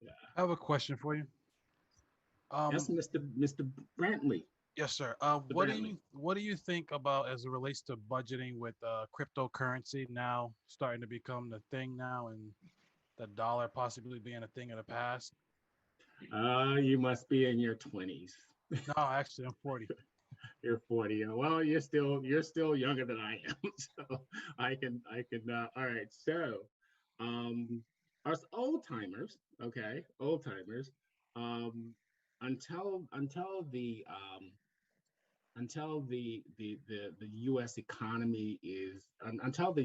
Yeah. I have a question for you. Yes, Mr. Brantley. Yes, sir. What do you think about as it relates to budgeting with cryptocurrency now starting to become the thing now, and the dollar possibly being a thing of the past? You must be in your 20s. No, actually, I'm 40. You're 40. Well, you're still younger than I am, so I can. All right. So, us old timers, okay, old timers. Until the U.S. economy is until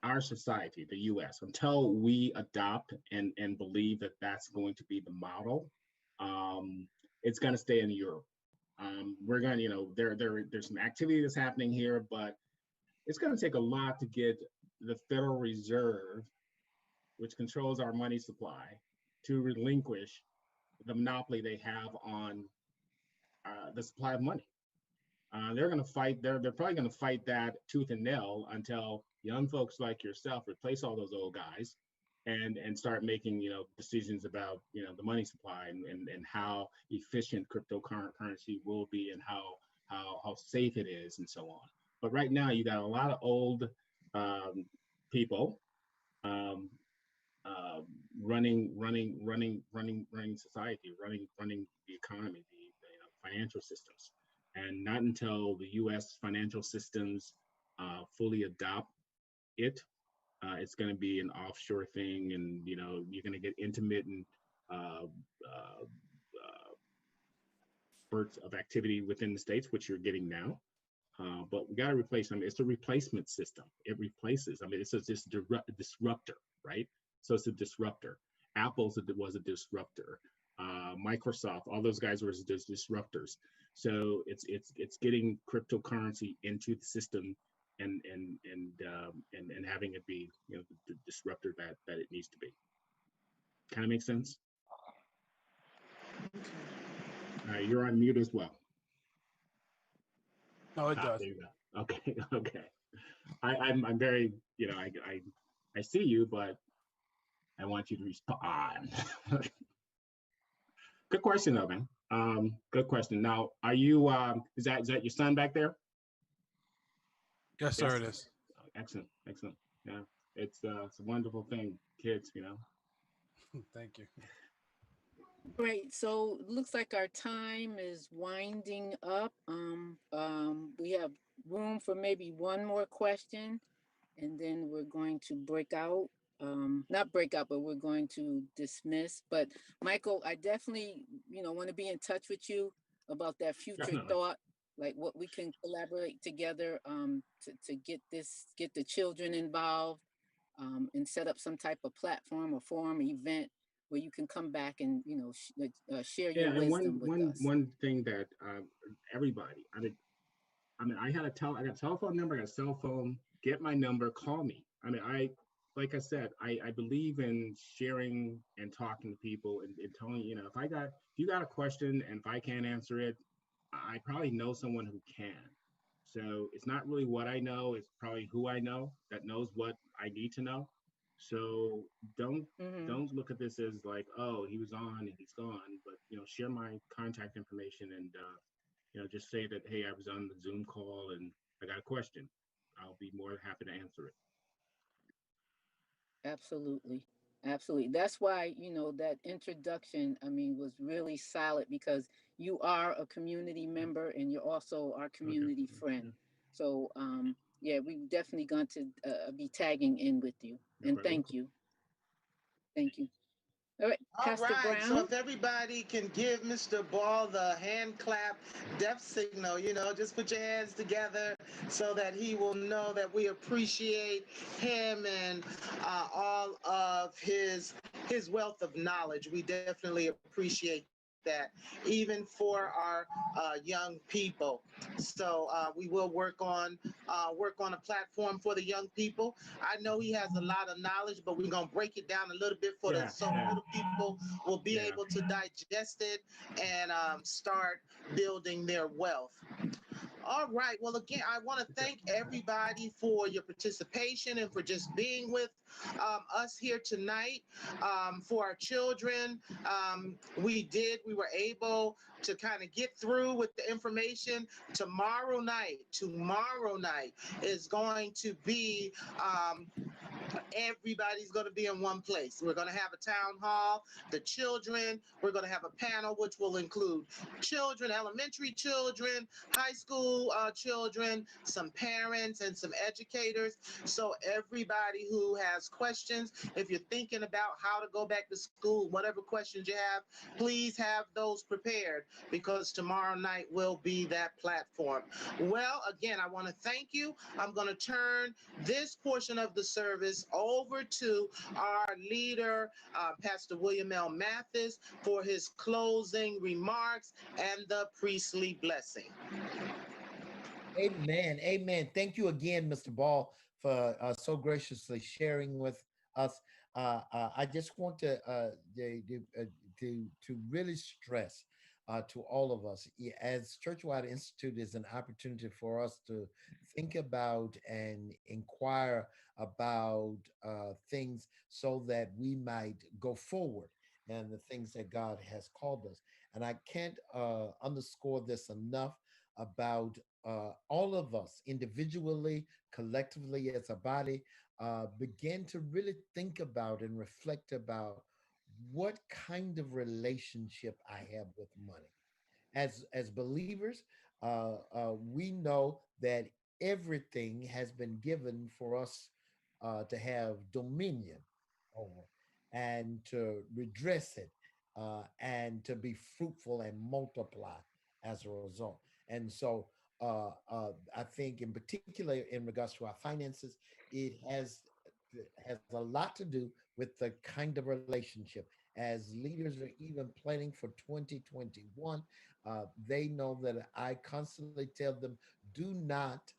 our society, the U.S., until we adopt and believe that that's going to be the model, it's going to stay in Europe. We're going to, there's some activity that's happening here, but it's going to take a lot to get the Federal Reserve, which controls our money supply, to relinquish the monopoly they have on the supply of money. They're going to fight. They're probably going to fight that tooth and nail until young folks like yourself replace all those old guys, and start making decisions about the money supply and how efficient cryptocurrency will be and how safe it is and so on. But right now you got a lot of old people running society, running the economy, the financial systems. And not until the U.S. financial systems fully adopt it, it's going to be an offshore thing, and you're going to get intermittent spurts of activity within the states, which you're getting now. But we got to replace them. It's a replacement system. It replaces. I mean, it's this disruptor, right? So it's a disruptor. Apple was a disruptor. Microsoft, all those guys were disruptors. So it's getting cryptocurrency into the system and having it be the disruptor that it needs to be. Kind of makes sense. You're on mute as well. No, it does. There you go. Okay, okay. I'm very, I see you, but I want you to respond. Good question, though, man. Good question. Now, are you? Is that your son back there? Yes, sir. It is. Excellent, excellent. Yeah, it's a wonderful thing, kids. Thank you. Great. So it looks like our time is winding up. We have room for maybe one more question, and then we're going to break out. Not break out, but we're going to dismiss. But Michael, I definitely, want to be in touch with you about that future Definitely. thought, like what we can collaborate together to get the children involved, and set up some type of platform or forum event where you can come back and share your wisdom with us. One thing that everybody, I mean, I got a telephone number, I got a cell phone. Get my number, call me. I mean, like I said, I believe in sharing and talking to people and telling if you got a question and if I can't answer it, I probably know someone who can. So it's not really what I know; it's probably who I know that knows what I need to know. So don't look at this as like, oh, he was on and he's gone, but share my contact information and just say that, hey, I was on the Zoom call and I got a question. I'll be more than happy to answer it. Absolutely. Absolutely. That's why, that introduction, was really solid because you are a community member and you're also our community friend. Yeah. So, yeah, we're definitely going to be tagging in with you. And thank you. Thank you. All right, Pastor All right, Brown. so if everybody can give Mr. Ball the hand clap death signal, just put your hands together so that he will know that we appreciate him and all of his wealth of knowledge. We definitely appreciate that, even for our young people. So we will work on a platform for the young people. I know he has a lot of knowledge, but we're gonna break it down a little bit so little people will be able to digest it and start building their wealth. All right. Well, again, I want to thank everybody for your participation and for just being with us here tonight. For our children, we were able to kind of get through with the information. Tomorrow night is going to be everybody's going to be in one place. We're going to have a town hall, the children, we're going to have a panel which will include children, elementary children, high school children, some parents and some educators. So everybody who has questions, if you're thinking about how to go back to school, whatever questions you have, please have those prepared because tomorrow night will be that platform. Well, again, I want to thank you. I'm going to turn this portion of the service this over to our leader, Pastor William L. Mathis, for his closing remarks and the priestly blessing. Amen. Amen. Thank you again, Mr. Ball, for so graciously sharing with us. I just want to really stress to all of us, as Churchwide Institute is an opportunity for us to think about and inquire about things so that we might go forward and the things that God has called us. And I can't underscore this enough about all of us individually, collectively as a body, begin to really think about and reflect about what kind of relationship I have with money. As believers, we know that everything has been given for us to have dominion over and to redress it and to be fruitful and multiply as a result. And so I think in particular in regards to our finances, it has a lot to do with the kind of relationship. As leaders are even planning for 2021, they know that I constantly tell them, do not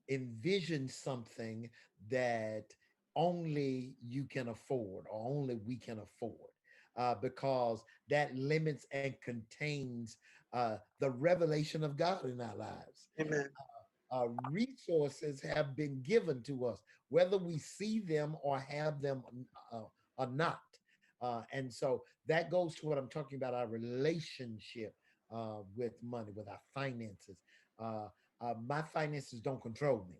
envision something that only you can afford or only we can afford, because that limits and contains the revelation of God in our lives. Amen. Resources have been given to us, whether we see them or have them uh, or not. And so that goes to what I'm talking about, our relationship with money, with our finances. Uh, my finances don't control me.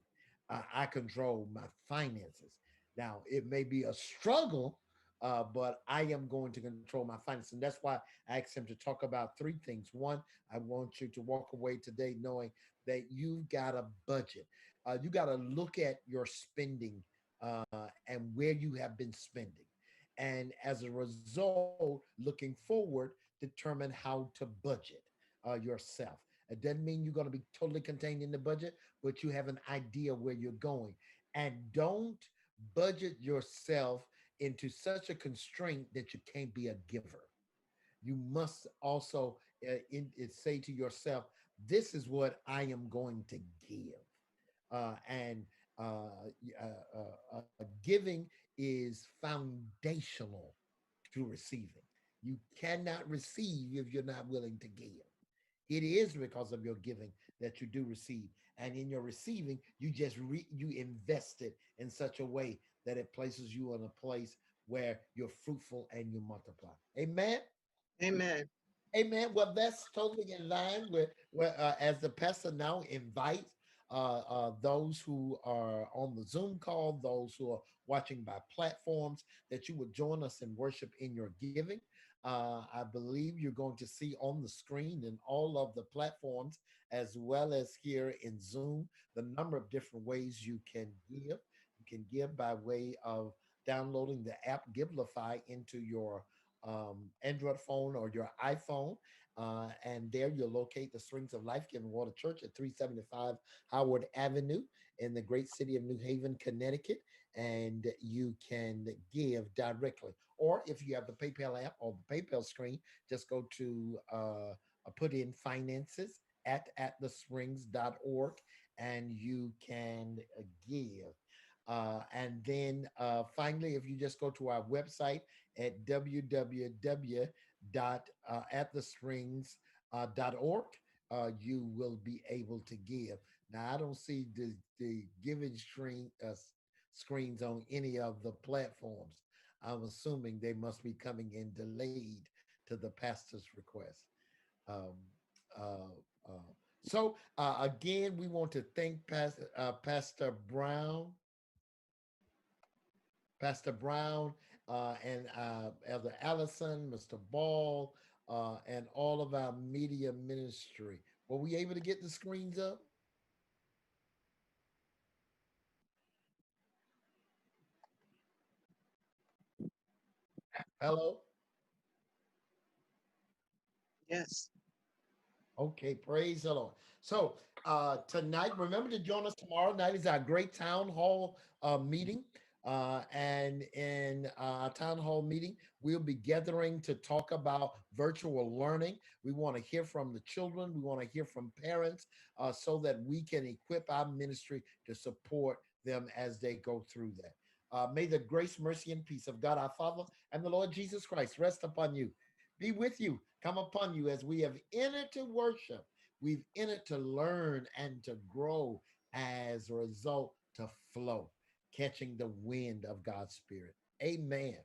I control my finances. Now, it may be a struggle, but I am going to control my finances. And that's why I asked him to talk about three things. One, I want you to walk away today knowing that you've got a budget. You got to look at your spending and where you have been spending. And as a result, looking forward, determine how to budget yourself. It doesn't mean you're going to be totally contained in the budget, but you have an idea where you're going. And don't budget yourself into such a constraint that you can't be a giver. You must also say to yourself, this is what I am going to give. And giving is foundational to receiving. You cannot receive if you're not willing to give. It is because of your giving that you do receive, and in your receiving, you invest it in such a way that it places you in a place where you're fruitful and you multiply. Amen. Amen. Amen. Well, that's totally in line with as the pastor now invites those who are on the Zoom call, those who are watching by platforms, that you would join us in worship in your giving. I believe you're going to see on the screen in all of the platforms, as well as here in Zoom, the number of different ways you can give. You can give by way of downloading the app Givelify into your Android phone or your iPhone. And there you'll locate the Springs of Life Giving Water Church at 375 Howard Avenue in the great city of New Haven, Connecticut. And you can give directly. Or if you have the PayPal app or the PayPal screen, just go to put in finances at thesprings.org and you can give. And then finally, if you just go to our website at www.atthesprings.org, you will be able to give. Now, I don't see the giving screens on any of the platforms. I'm assuming they must be coming in delayed to the pastor's request. Um, uh, again, we want to thank Pastor Brown, and Elder Allison, Mr. Ball, and all of our media ministry. Were we able to get the screens up? Hello? Yes. Okay, praise the Lord. So tonight, remember to join us tomorrow night is our great town hall meeting. And in our town hall meeting, we'll be gathering to talk about virtual learning. We want to hear from the children. We want to hear from parents so that we can equip our ministry to support them as they go through that. May the grace, mercy, and peace of God our Father and the Lord Jesus Christ rest upon you, be with you, come upon you as we have entered to worship. We've entered to learn and to grow as a result to flow, catching the wind of God's Spirit. Amen.